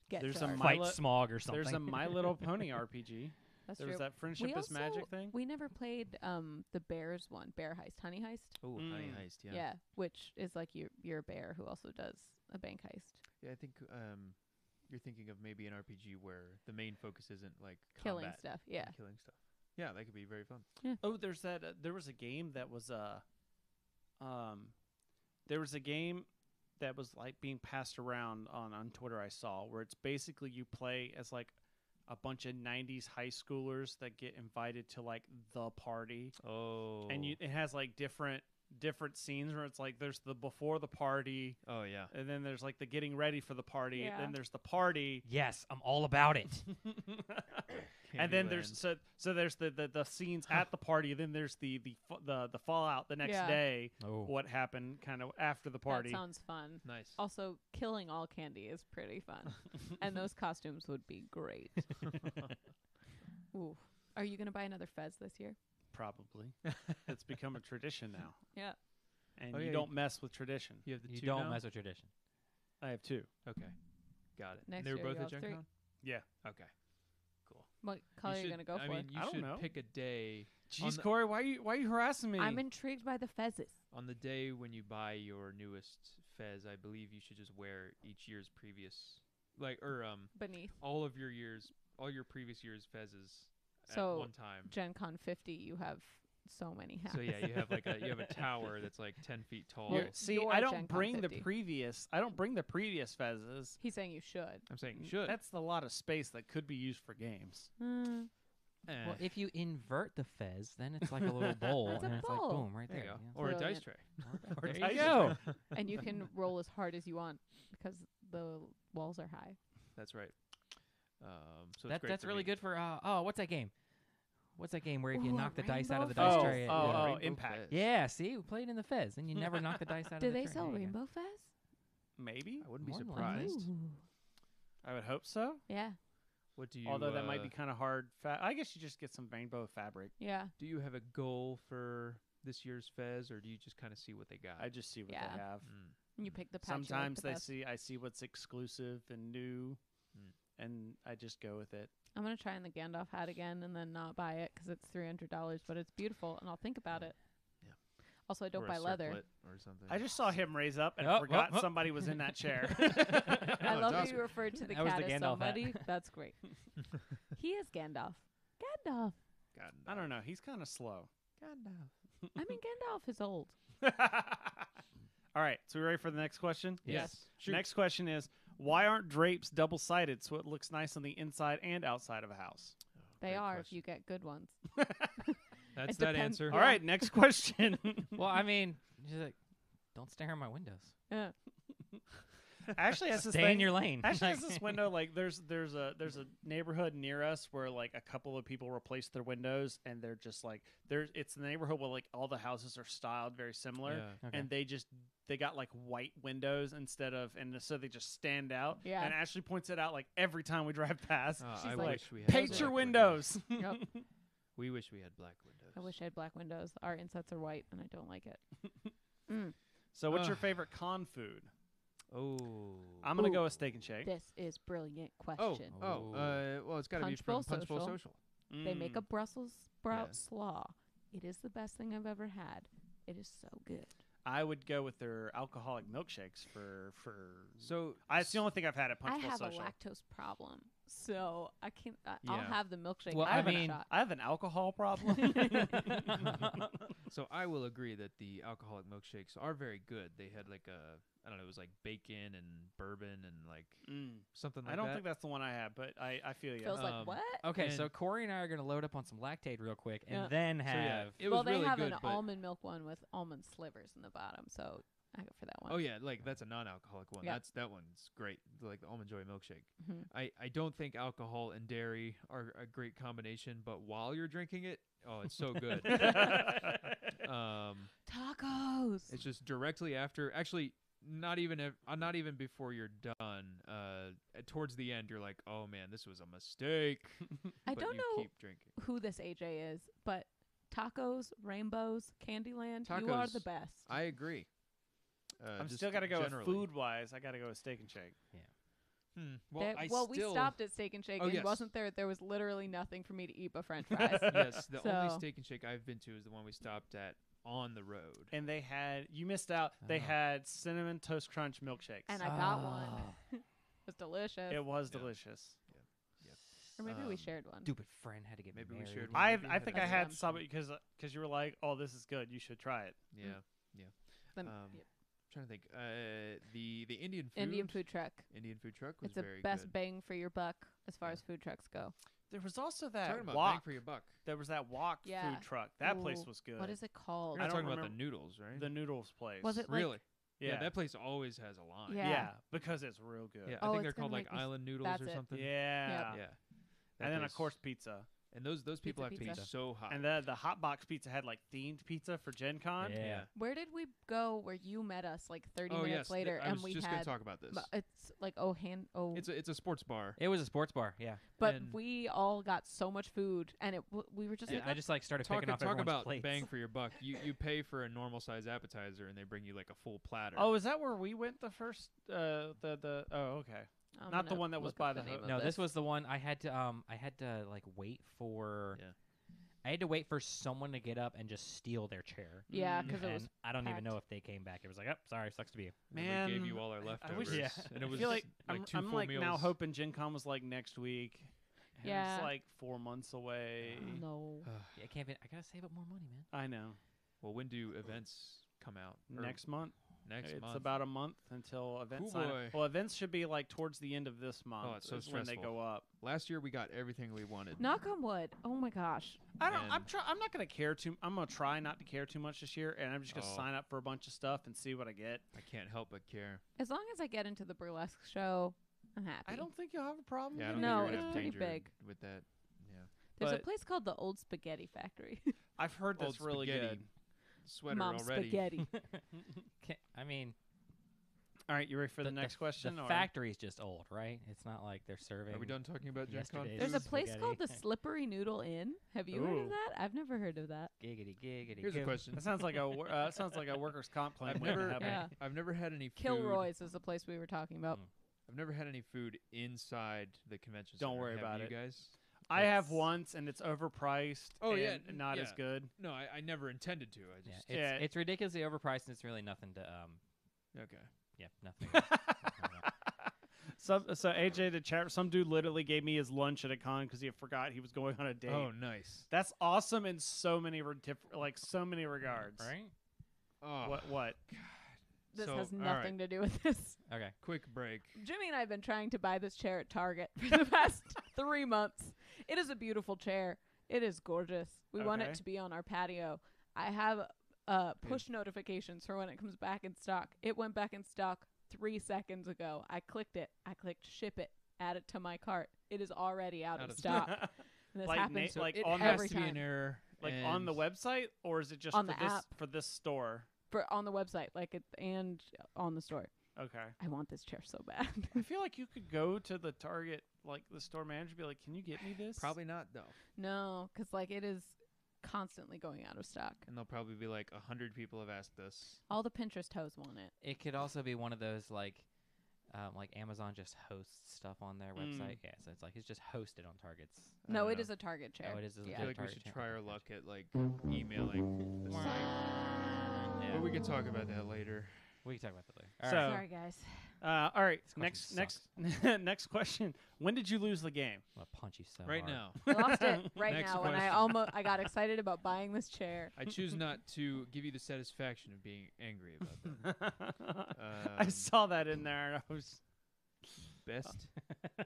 get There's a started. My fight Li- smog or something. There's a My Little Pony RPG. That's There true. was that Friendship We is Magic also- thing. We never played the Bears one, Bear Heist, Honey Heist. Oh, Honey Mm. Heist. Yeah. Which is like you're a bear who also does a bank heist. Yeah, I think you're thinking of maybe an RPG where the main focus isn't like Killing combat stuff. and Yeah. killing stuff. Yeah, that could be very fun. Oh, there's that. There was a game that was there was a game that was like being passed around on Twitter. I saw where it's basically you play as like a bunch of '90s high schoolers that get invited to like the party, Oh. and it has like different scenes where it's like there's the before the party, Oh yeah. and then there's like the getting ready for the party, Yeah. then there's the party. Yes, I'm all about it. And then Candyland. there's so there's the scenes at the party. Then there's the fallout the next Yeah. day. Oh, What happened kind of after the party. That sounds fun. nice. Also, killing all candy is pretty fun, and those costumes would be great. Ooh, are you gonna buy another Fez this year? Probably. It's become a tradition now. Yeah. And Oh, you yeah, don't mess with tradition. You have the you two don't now? mess with tradition. I have two. Okay. Got it. Next they were year both you'll at have Gen three. Con? Yeah. Okay. Cool. What color are you should- gonna go for? I mean, you I don't should know. pick a day Jeez, the- Cory, why are you harassing me? I'm intrigued by the Fezzes. on the day when you buy your newest Fez. I believe you should just wear each year's previous, Beneath all your previous year's Fezes at So, one time. Gen Con 50, you have so many hats. So yeah, you have a tower that's like 10 feet tall. Well, You're- see, your I Gen don't Con bring the 50. previous. I don't bring the previous fezzes. He's saying you should. I'm saying you should. That's a lot of space that could be used for games. Eh, Well, if you invert the fez, then it's like a little bowl, It's a and it's like bowl. boom right there there. you go. yeah. Or a dice Brilliant. tray. Or There dice you tray. go. And you can roll as hard as you want because the walls are high. That's right. So That's it's great for really me. good for what's that game? What's that game where if you Ooh, knock a the dice out of the Rainbow dice Fez? tray? Oh, yeah. oh, Rainbow Impact. Fez. Yeah, see, we played in the fez, and you never knock the dice out Do of the they tray. sell There you go. Rainbow Fez? Maybe. I wouldn't be More than surprised. Ooh. I would hope so. Yeah. What do you? Although that might be kind of hard. I guess you just get some rainbow fabric. Yeah. Do you have a goal for this year's Fez, or do you just kind of see what they got? I just see what Yeah. they have. You pick the patch. Sometimes you like the best. I see what's exclusive and new, and I just go with it. I'm gonna try on the Gandalf hat again and then not buy it because it's $300, but it's beautiful and I'll think about it. Yeah. Also, I don't Or a buy leather. circlet or something. I just saw him raise up and Oh, forgot oh, oh. somebody was in that chair. I Oh, love it's that you referred to the That was cat the as Gandalf hat. somebody. That's great. He is Gandalf. Gandalf. I don't know. He's kind of slow. Gandalf. I mean, Gandalf is old. All right, so we ready for the next question? Yes. Shoot. Next question is, why aren't drapes double-sided so it looks nice on the inside and outside of a house? They Great are question. if you get good ones. That's It that depends- answer. All right, next question. Well, I mean, she's like, don't stare in my windows. Yeah. Actually, has this Stay thing. in your lane. Actually, Like- has this window like there's a neighborhood near us where like a couple of people replaced their windows and they're just like it's the neighborhood where like all the houses are styled very similar Yeah. Okay. and they got like white windows instead of and so they just stand out. Yeah. And Ashley points it out like every time we drive past. Oh, She's I like, wish we had Paint black your windows. Yep. We wish we had black windows. I wish I had black windows. Our insets are white and I don't like it. Mm. So what's your Ugh. favorite con food? Oh. I'm gonna Ooh. go with Steak and Shake. This is brilliant Oh. question. Ooh. Well, it's got to be Punchbowl from Punchbowl Social. Social. They make a Brussels sprout Yeah. slaw. It is the best thing I've ever had. It is so good. I would go with their alcoholic milkshakes for. So It's the only thing I've had at I Punchbowl have Social. a lactose problem, so I can't. I'll Yeah. have the milkshake. Well, I I have mean, a shot. I have an alcohol problem. So I will agree that the alcoholic milkshakes are very good. They had like I don't know, it was like bacon and bourbon and like something like I don't that. think that's the one I had, but I feel you. Feels like um, what? Okay, so And- Cory and I are going to load up on some lactate real quick and Yeah. then So, have. yeah, it Well, was they really have good, an but almond milk one with almond slivers in the bottom, so I go for that one. oh yeah, like that's a non-alcoholic one. Yeah. That one's great. Like the almond joy milkshake. Mhm. I don't think alcohol and dairy are a great combination, but while you're drinking it, oh, it's so good. Tacos. It's just directly after. Actually, not even before you're done. Towards the end, you're like, oh man, this was a mistake. I But don't you know Keep drinking. who this AJ is, but tacos, rainbows, Candyland, you are the Tacos. best. I agree. I'm just still got to go generally. with food wise. I got to go with Steak and Shake. Well, We stopped at Steak and Shake, Oh, and yes. wasn't there was literally nothing for me to eat but French fries. Yes, the only So- Steak and Shake I've been to is the one we stopped at on the road. And they had you missed out. They Oh. had cinnamon toast crunch milkshakes. And I got Oh. one. It was delicious. it was Yeah. delicious. Or maybe we um, shared one. Stupid friend had to get Maybe we married. shared one. I Maybe you I had think that. I had That's some because you were like, oh, this is good. You should try it. Yeah, Then- yep. trying to think. The Indian food. Indian food truck. Indian food truck was It's a very best good. bang for your buck as far Yeah. as food trucks go. There was also that Talking about bang wok. for your buck. There was that wok Yeah. food truck. That place Ooh, was good. What is it called? You're I not don't talking about the remember- noodles, right? The noodles place. Was it like- Really? Yeah. That place always has a line. Yeah. Yeah, because it's real good. Yeah, Oh, I think it's they're gonna called like make me s- island noodles that's or it. something. Yeah. Yeah. That And then of place- course pizza. and those people have to be pizza. so hot. And the hot box pizza had like themed pizza for Gen Con. Yeah. Where did we go where you met us like 30 Oh minutes yes, later I and was we just gonna had talk about this. it's like It's a sports bar. It was a sports bar, yeah. but and- we all got so much food and we were just Yeah, like I just like started Talk, picking off talk everyone's about plates. bang for your buck. You pay for a normal size appetizer and they bring you like a full platter. Oh, is that where we went the first? Oh, okay. I'm not the gonna one that was look by up the name ho- of No, this was the one I had to like wait for. Yeah. I had to wait for someone to get up and just steal their chair. Yeah, Mm. because it was And I don't even packed. know if they came back. It was like, oh, sorry, sucks to be you. And Man, we gave you all our I leftovers. wish- Yeah. And it I was feel like two I'm full like meals. now hoping Gen Con was like next week. And Yeah. It's like 4 months away. no. Yeah, I can't. I gotta save up more money, man. I know. Well, when do events come out? Or Next month. next It's month. about a month until events. Cool sign up. boy. Well, events should be like towards the end of this month. it's so is when they stressful. go up. Last year we got everything we wanted. Knock on wood. Oh my gosh. I don't. And- I'm not gonna care too. I'm gonna try not to care too much this year, and I'm just gonna Oh. sign up for a bunch of stuff and see what I get. I can't help but care. As long as I get into the burlesque show, I'm happy. I don't think you'll have a problem. Yeah, I with don't it. No, think you're it's gonna have pretty danger big. with that. Yeah. There's a but- place called the Old Spaghetti Factory. I've heard Old that's really spaghetti. good. Sweater Mom already. spaghetti. I mean, All right, you ready for the next question? The or? factory's just old, right? It's not like they're serving. Are we done talking about Gen Con? yesterday's There's a Food place spaghetti. called the Slippery Noodle Inn. Have you heard Ooh. of that? I've never heard of that. Giggity, giggity. Here's a goo. question. That sounds like a workers' comp plan. I've waiting to never, happen. Yeah. I've never had any food. Kilroy's is the place we were talking about. Mm. I've never had any food inside the convention Don't center. worry Have about you it. guys? I have It's- once, and it's overpriced. Oh, yeah, and not as yeah. good. No, I never intended to. I Yeah, just it's ridiculously overpriced, and it's really nothing to okay. yeah, nothing. So AJ the chat, some dude literally gave me his lunch at a con because he forgot he was going on a date. Oh, nice. That's awesome in so many so many regards. right? Oh, What? This So, has all nothing to do with this. Okay. quick break. Jimmy and I have been trying to buy this chair at Target for the past 3 months. It is a beautiful chair. It is gorgeous. We want Okay. it to be on our patio. I have push notifications for when it comes back in stock. It went back in stock 3 seconds ago. I clicked it. I clicked ship it. Add it to my cart. It is already out of stock. And this Like happens. Na- So like it on has every to be an time. error. Like on the and- website, or is it just On for the this app. for this store? On the website, and on the store. Okay. I want this chair so bad. I feel like you could go to the Target, like the store manager, and be like, "Can you get me this?" Probably not though. No, because it is constantly going out of stock. And they'll probably be like 100 people have asked us. All the Pinterest hoes want it. It could also be one of those like Amazon just hosts stuff on their website. Yeah, so it's just hosted on Target's. I No, don't it know. is a Target chair. Oh, it is a I Yeah. feel like we Target should chair. try our luck at like emailing the site. Yeah. But we can talk about that later. We can talk about that later. All So- right. Sorry, guys. All right. This Next question next question. When did you lose the game? I'm gonna punch you so Right hard. now, I lost it right Next now when I got excited about buying this chair. I choose not to give you the satisfaction of being angry about that. I saw that in there. And I was Best.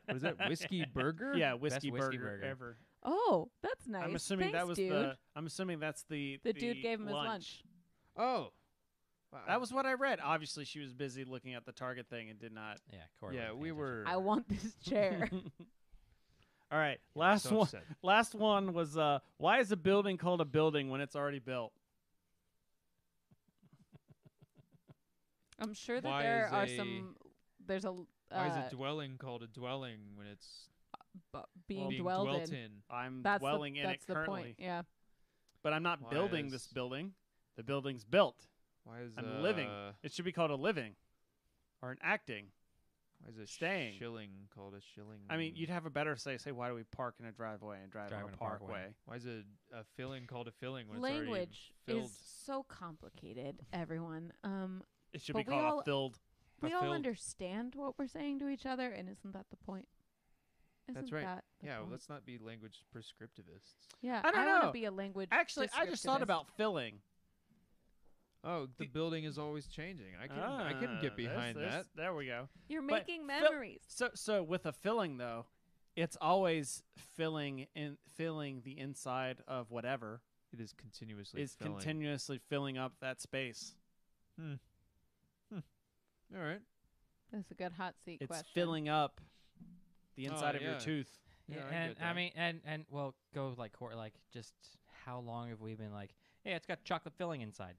What is that? Whiskey burger? yeah, whiskey, whiskey burger, burger. ever. Oh, that's nice. I'm assuming Thanks, that was dude. I'm assuming that's the dude gave him his lunch. Oh. Wow. That was what I read. Obviously, she was busy looking at the Target thing and did not. Yeah, Cory. Yeah, wasn't we paying were. I want this chair. All right, yeah, last so one. upset. Last one was why is a building called a building when it's already built? I'm sure that Why there is are a- some. There's a. Why is a dwelling called a dwelling when it's being being dwelled dwelt in? in? I'm That's dwelling the, in that's it the currently, point. Yeah. but I'm not Why building is- this building. The building's built. Why is I'm living. It should be called a living, or an acting. Why is a staying. shilling called a shilling? I mean, you'd have a better say why do we park in a driveway and drive on Drive a in a parkway. parkway? Why is a filling called a filling when it's already Language filled? is so complicated, everyone. It should But be we called all- a filled. We all Fulfilled. understand what we're saying to each other, and isn't that the point? Isn't right. That the Yeah, point? let's not be language prescriptivists. Yeah, I don't want know. to be a language. Actually, I just thought descriptivist. about filling. Oh, the building is always changing. I can get behind that. There we go. You're but making fill- memories. So with a filling though, it's always filling the inside of whatever It is continuously is filling. continuously filling up that space. All right. That's a good hot seat It's question. filling up the inside of your yeah. tooth. Yeah, Yeah, I and get I that. mean, and well, go like Cory, like just how long have we been like, yeah, it's got chocolate filling inside.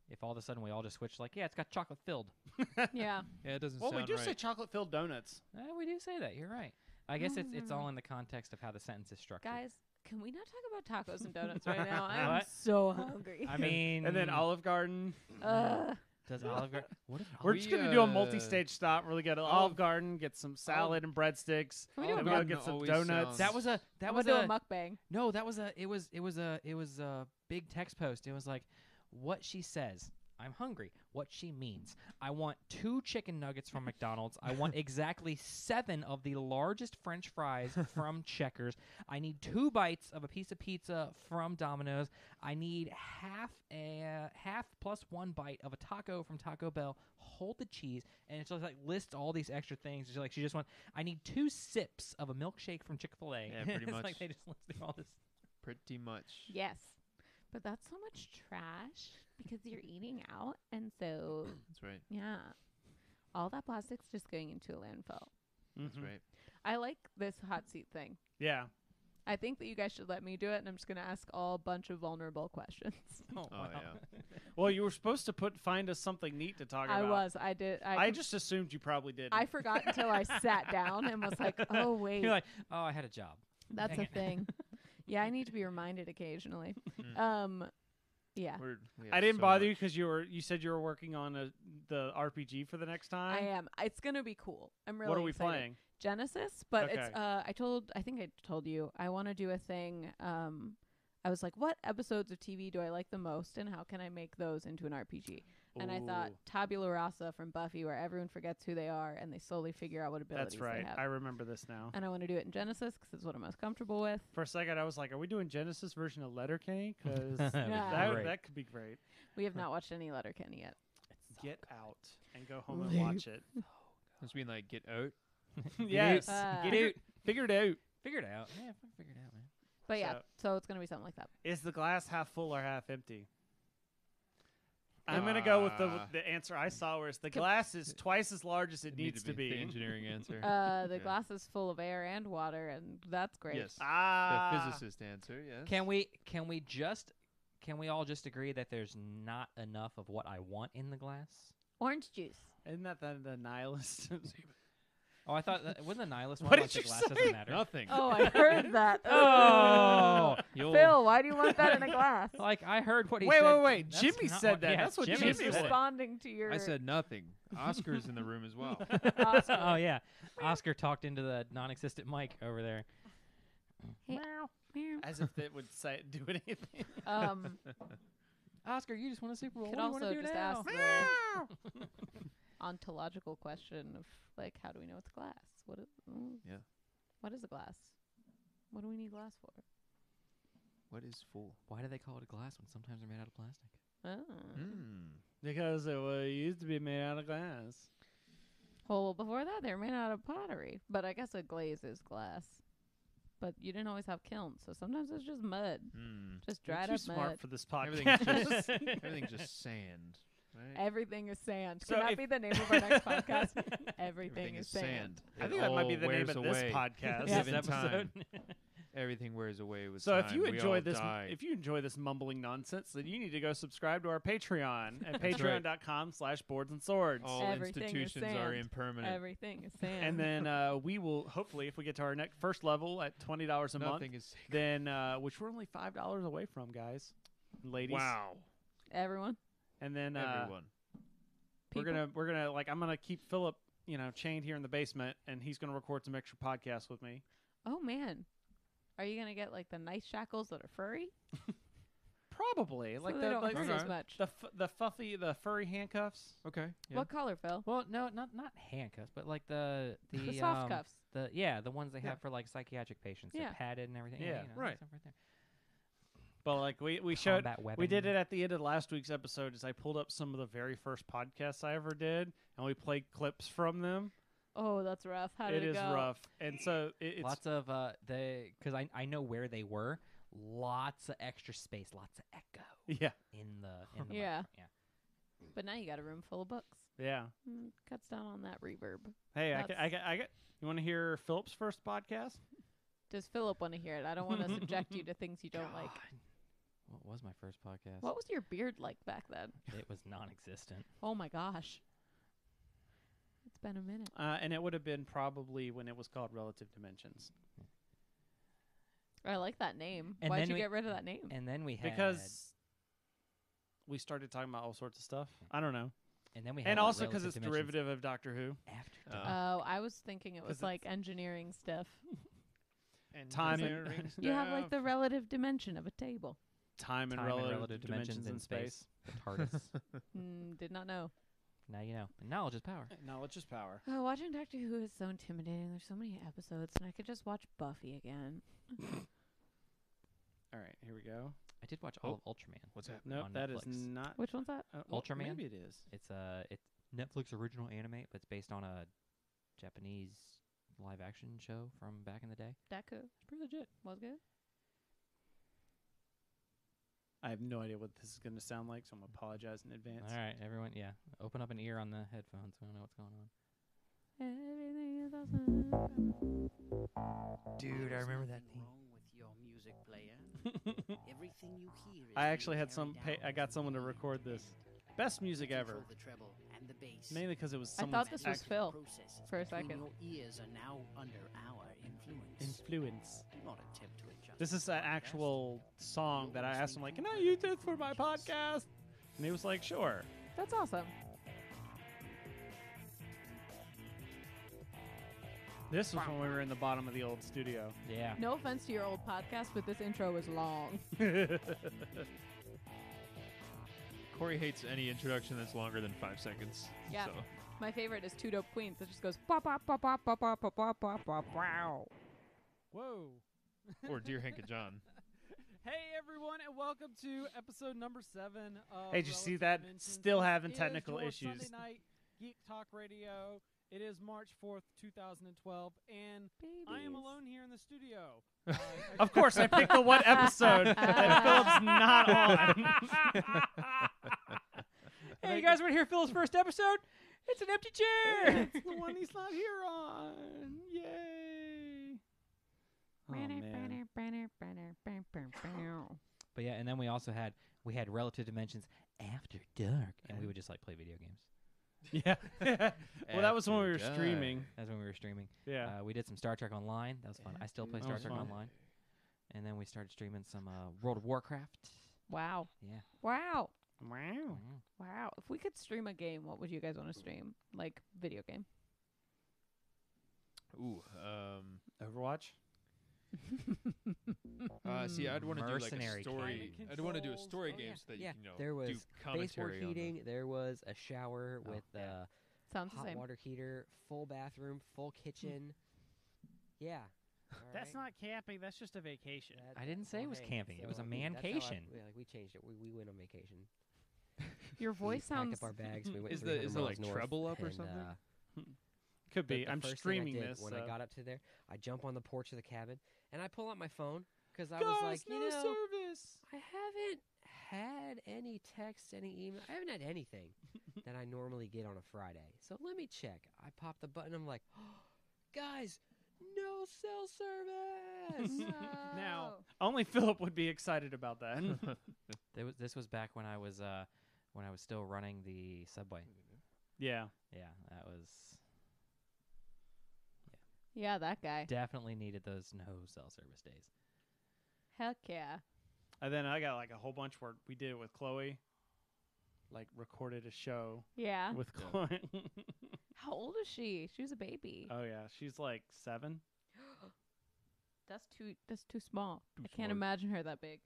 If all of a sudden we all just switch, like, yeah, it's got chocolate filled. Yeah. Yeah, it doesn't Well, we sound do right. say chocolate filled donuts. We do say that. You're right. I guess it's all in the context of how the sentence is structured. Guys, can we not talk about tacos and donuts right now? I'm What? so hungry. I mean, And then Olive Garden. does Olive Garden? What if We're We, just gonna do a multi-stage stop. We're gonna go to Olive Garden, get some salad and breadsticks. Can we do Then a we'll Garden get some always donuts. sounds- that was a I'm was gonna a do a mukbang. no, that was a it was a big text post. It was like what she says. I'm hungry. What she means. I want 2 chicken nuggets from McDonald's. I want exactly 7 of the largest French fries from Checkers. I need 2 bites of a piece of pizza from Domino's. I need half plus 1 bite of a taco from Taco Bell. Hold the cheese, and it's just like lists all these extra things. She's like, she just wants. I need 2 sips of a milkshake from Chick-fil-A. Yeah, pretty it's much. like they just list all this. Pretty much. Yes. But that's so much trash because you're eating out. And so, That's right. yeah. All that plastic's just going into a landfill. That's Mhm. right. I like this hot seat thing. Yeah. I think that you guys should let me do it, and I'm just gonna ask all a bunch of vulnerable questions. Oh, wow. yeah. Well, you were supposed to find us something neat to talk I about. was. I did. I just assumed you probably did. I forgot until I sat down and was like, oh wait, You're like, oh, I had a job. that's dang a it. thing. Yeah, I need to be reminded occasionally. Mm. Yeah. We I have didn't so bother you much. because you said you were working on the RPG for the next time. I am. It's gonna be cool. I'm really What are we excited. playing? Genesis, but it's Okay. I think I told you I want to do a thing. I was like, what episodes of TV do I like the most, and how can I make those into an RPG? And I thought Ooh, Tabula Rasa from Buffy, where everyone forgets who they are and they slowly figure out what abilities that's right. they have. I remember this now. And I want to do it in Genesis because it's what I'm most comfortable with. For a second, I was like, "Are we doing Genesis version of Letterkenny?" Because That'd be Yeah. great. that could be great. We have not watched any Letterkenny yet. Get out and go home and watch it. Must mean like get out. Yes, Uh, get it. Figure it out. Figure it out. Yeah, figure it out, man. But yeah, so it's gonna be something like that. Is the glass half full or half empty? I'm gonna go with the answer I saw, where it's the glass is twice as large as it needs to The be. engineering answer. The Yeah. glass is full of air and water, and that's great. Yes. Ah, The physicist answer. Yes. Can we all just agree that there's not enough of what I want in the glass? Orange juice. Isn't that the nihilist? Oh, I thought that wasn't the nihilist What one did like the you glass say? doesn't matter. Nothing. Oh, I heard that. Oh, Phil, why do you want that in a glass? like I heard what he Wait, said. wait. That's Jimmy not said what- that. yeah, That's what Jimmy Jimmy said. said. Responding to your I said nothing. Oscar's in the room as well. Oscar. Oh yeah, Oscar talked into the non-existent mic over there. Hey. As if it would say do anything. Oscar, you just won a Super Bowl. Could What do you also want to do just now? ask the ontological question of like, how do we know it's glass? Yeah. What is a glass? What do we need glass for? What is full? Why do they call it a glass when sometimes they're made out of plastic? Oh. Because it used to be made out of glass. Well, before that, they were made out of pottery. But I guess a glaze is glass. But you didn't always have kilns, so sometimes it's just mud. Just You're dried too up smart mud. for this Everything's podcast. just everything's just sand. Right? Everything is sand. So Can that if- be the name of our next podcast? Everything is sand. I It think that might be all the name wears of this away. podcast. Yeah. This Given time. episode. Everything wears away with So time. if you We enjoy all this, die. if you enjoy this mumbling nonsense, then you need to go subscribe to our Patreon at That's right. patreon.com/boards and swords. all Everything is institutions are sand. impermanent. Everything is sand. And then we will hopefully, if we get to our next first level at $20 a month, Nothing is then which we're only $5 away from, guys, and ladies. wow. Everyone. And then Everyone. we're People. gonna like I'm gonna keep Philip, chained here in the basement, and he's gonna record some extra podcasts with me. Oh man, are you gonna get like the nice shackles that are furry? Probably So like they don't like hurt Okay. as much. the furry handcuffs. Okay. Yeah. What color, Phil? Well, no, not handcuffs, but like the The soft cuffs. the ones they Yeah. have for like psychiatric patients. Yeah. They're padded and everything. Yeah. Right. Stuff right there. But like we showed, Combat weapon. we did it at the end of last week's episode. Is I pulled up some of the very first podcasts I ever did, and we played clips from them. Oh, that's rough. How did It it is go? rough, and so it's Lots of because I know where they were. Lots of extra space, lots of echo yeah, in the Yeah. microphone. Yeah. But now you got a room full of books. yeah. Cuts down on that reverb. Hey, I That's- got. You want to hear Philip's first podcast? Does Philip want to hear it? I don't want to subject you to things you don't like. God. What was my first podcast? What was your beard like back then? It was non-existent. Oh my gosh. It's been a minute. And it would have been probably when it was called Relative Dimensions, I like that name. And Why'd then you we- get rid of that name? And then we had because we started talking about all sorts of stuff. I don't know, and then we had and also because Relative it's Dimensions derivative of Doctor Who. after Oh. Dark. Oh, I was thinking it 'Cause was like engineering stuff. Time and- Engineering You have like stuff. the relative dimension of a table. Time and relative dimensions in space. The TARDIS. Did not know. Now you know. And knowledge is power. Knowledge is power. Oh, watching Doctor Who is so intimidating. There's so many episodes, and I could just watch Buffy again. All right, here we go. I did watch all of Ultraman. What's that? Nope, on that is Netflix. not Which one's that? well, Ultraman? Maybe it is. It's Netflix original anime, but it's based on a Japanese live action show from back in the day. Deku It's pretty legit. was good. I have no idea what this is going to sound like, so I'm gonna apologize in advance. All right, everyone, yeah, open up an ear on the headphones. We don't know what's going on. Everything is awesome. Dude, I remember that theme. Wrong with your Everything you hear is I actually had being carried I down got someone to from the record head. this. Best music You ever. control the treble and the bass. Mainly because it was I someone's thought this was act- Phil Processes for a between second. Your ears are now under our influence. influence. Do not attempt to adjust. This is the an podcast. actual song that I You're asked him, like, can I listening use to this for my podcast? And he was like, sure. That's awesome. This was when we were in the bottom of the old studio. Yeah. No offense to your old podcast, but this intro was long. Cory hates any introduction that's longer than 5 seconds. Yeah. So. My favorite is Two Dope Queens. It just goes pop pop pop pop pop pop pop pop pop pop. Wow. Whoa. Or Dear Hank and John. Hey everyone, and welcome to episode number 7 of Hey, did you see Relative that? Dimensions. Still having This technical is your issues. Sunday night Geek Talk Radio. It is March 4th, 2012, and I am alone here in the studio. Of course, I picked the one episode that Philip's not on. Hey, you guys want to hear Phil's first episode? It's an empty chair. It's the one he's not here on. Yay! Oh, man. But yeah, and then we also had Relative Dimensions After Dark, and we would just like play video games. Yeah. Well, that was when we were After Dark. streaming. That's when we were streaming. Yeah. We did some Star Trek Online. That was fun. I still play That Star was Trek fun. Online. And then we started streaming some World of Warcraft. Wow. Yeah. Wow. Wow. Mm. Wow. If we could stream a game, what would you guys want to stream? Like video game. Ooh. Overwatch? See, I'd want to do like a Mercenary story. Climate I'd want to do a controls. story Oh, game yeah. so that Yeah. you can, There was do commentary baseboard on them. heating. There was a shower with Sounds the hot same. water heater, full bathroom, full kitchen. Yeah. That's not camping. That's just a vacation. I didn't say it was camping. It was a mancation. We changed it. We went on vacation. Your voice we packed sounds. up our bags. We went Is 300 there miles like north, treble up or and, something? Could be. the I'm first thing streaming I did this. when so. I got up to there. I jump on the porch of the cabin and I pull out my phone because I Guys, was like, no you know, service. I haven't had any text, any email. I haven't had anything that I normally get on a Friday. So let me check. I pop the button. I'm like, oh, guys, no cell service. Now, only Philip would be excited about that. This was back when I was still running the subway. Yeah. Yeah, that was Yeah, that guy. definitely needed those no cell service days. Heck yeah. And then I got like a whole bunch where we did it with Chloe. Like recorded a show Yeah. with Chloe. How old is she? She was a baby. Oh yeah, she's like 7. That's too small. Too I can't small. imagine her that big.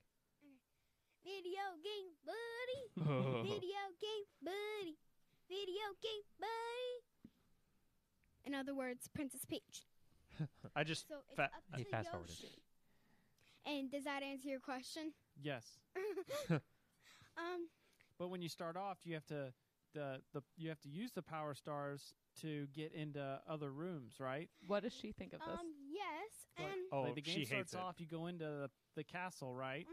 Video game buddy. Video game buddy. Video game buddy. In other words, Princess Peach. I just So it's fa- up He to fast-forwarded. Yoshi. And does that answer your question? yes. But when you start off, you have to you have to use the power stars to get into other rooms, right? What does she think of this? Yes, Like, and oh, Like, the the game game starts starts off. You go into the castle, right?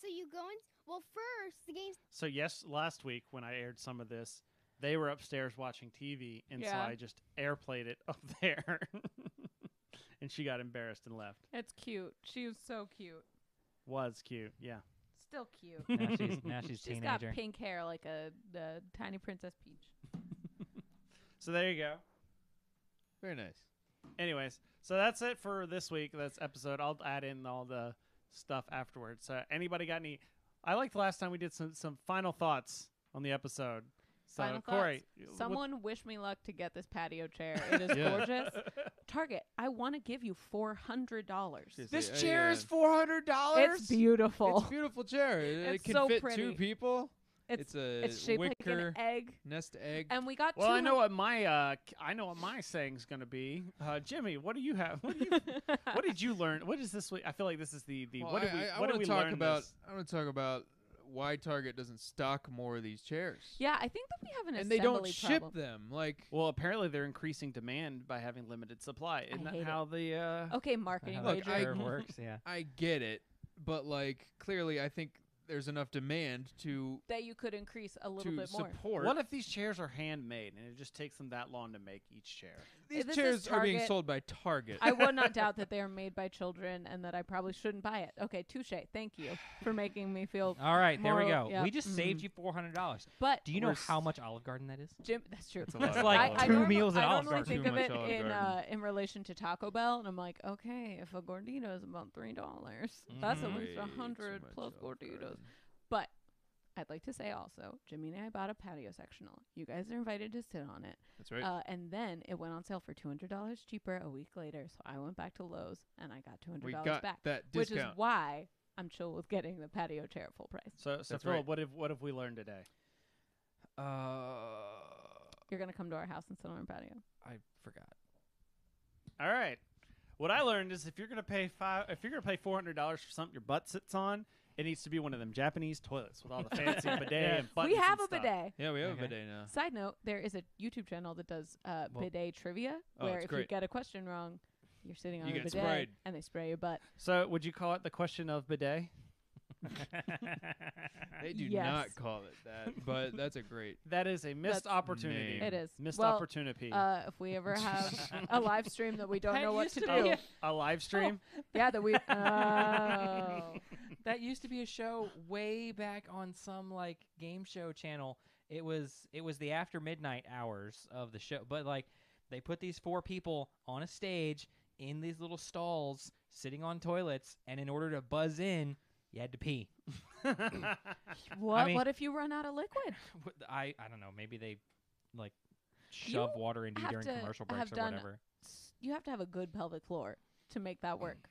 so you go in. Well, first the game. So yes, last week when I aired some of this, they were upstairs watching TV, and so Yeah. I just airplayed it up there, and she got embarrassed and left. It's cute. She was so cute. Was cute, yeah. Still cute. Now she's She's got teenager. pink hair like the tiny Princess Peach. So there you go. Very nice. Anyways, so that's it for this week. That's episode. I'll add in all the stuff afterwards. So anybody got any? I liked the last time we did some final thoughts on the episode. So Final Corey, thoughts. Someone wish me luck to get this patio chair. It is Yeah. gorgeous. Target, I want to give you $400. This chair is $400. It's beautiful. It's a beautiful chair. It It's can so fit pretty. 2 people. It's a it's shaped like wicker an egg, nest egg. and we got. well, I know what my saying's gonna be. Jimmy, what do you have? What did you learn? What is this week? I feel like this is the Well, what did we I what did wanna we talk learn about? this? I want to talk about why Target doesn't stock more of these chairs. Yeah, I think that we have an and they don't assembly ship problem. them. Like, Well, apparently they're increasing demand by having limited supply. Isn't that hate how the Okay, marketing How Look, that wager. curve works, yeah. I get it, but like clearly, I think there's enough demand to that you could increase a little bit more. support. What if these chairs are handmade and it just takes them that long to make each chair? These This is chairs are being Target. sold by Target. I would not doubt that they are made by children and that I probably shouldn't buy it. Okay, touche. Thank you for making me feel. All right, there we Moral- go. yeah, We just saved mhm. you $400. But Do you know We're how much Olive Garden that is? Jim, that's true. That's a lot. That's of like Olive two Garden. meals at I Olive normally Garden. think Too of much it Olive Garden. in relation to Taco Bell, and I'm like, okay, if a gordita is about $3, that's at Mhm. least Way 100 too much plus Olive gorditas. Garden. But I'd like to say also, Jimmy and I bought a patio sectional. You guys are invited to sit on it. That's right. And then it went on sale for $200 cheaper a week later. So I went back to Lowe's and I got $200 We got back, that which discount. is why I'm chill with getting the patio chair at full price. So That's Philip, right. what have we learned today? You're gonna come to our house and sit on our patio. I forgot. All right. What I learned is if you're gonna pay $400 for something your butt sits on, it needs to be one of them Japanese toilets with all the fancy bidet and buttons. We have and a stuff. bidet. Yeah, we have Okay. a bidet now. Side note: there is a YouTube channel that does bidet trivia, Oh, where it's if you great. get a question wrong, you're sitting on You a get bidet sprayed. and they spray your butt. So would you call it the question of bidet? They do Yes. not call it that, but that's a great. That is a missed That's- opportunity. Name. It is Missed well, opportunity. If we ever have a live stream that we don't That know what used to to do, be A live stream? yeah, that we. Oh. That used to be a show way back on some like game show channel. It was the after midnight hours of the show, but like they put these 4 people on a stage in these little stalls sitting on toilets, and in order to buzz in, you had to pee. What? mean- What if you run out of liquid? I don't know. Maybe they like You shove water into you have during to commercial have breaks or done- whatever. You have to have a good pelvic floor to make that work.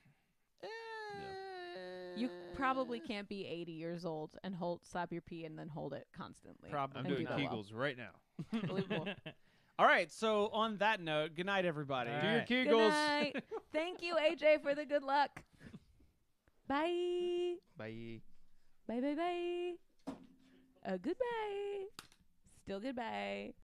You probably can't be 80 years old and stop your pee and then hold it constantly. Probably I'm And doing do that well. Kegels right now. Unbelievable. All right. So on that note, good night, everybody. All Do your right. Good Kegels. night. Thank you, AJ, for the good luck. Bye. Bye. Bye, bye, bye. Goodbye. Still goodbye.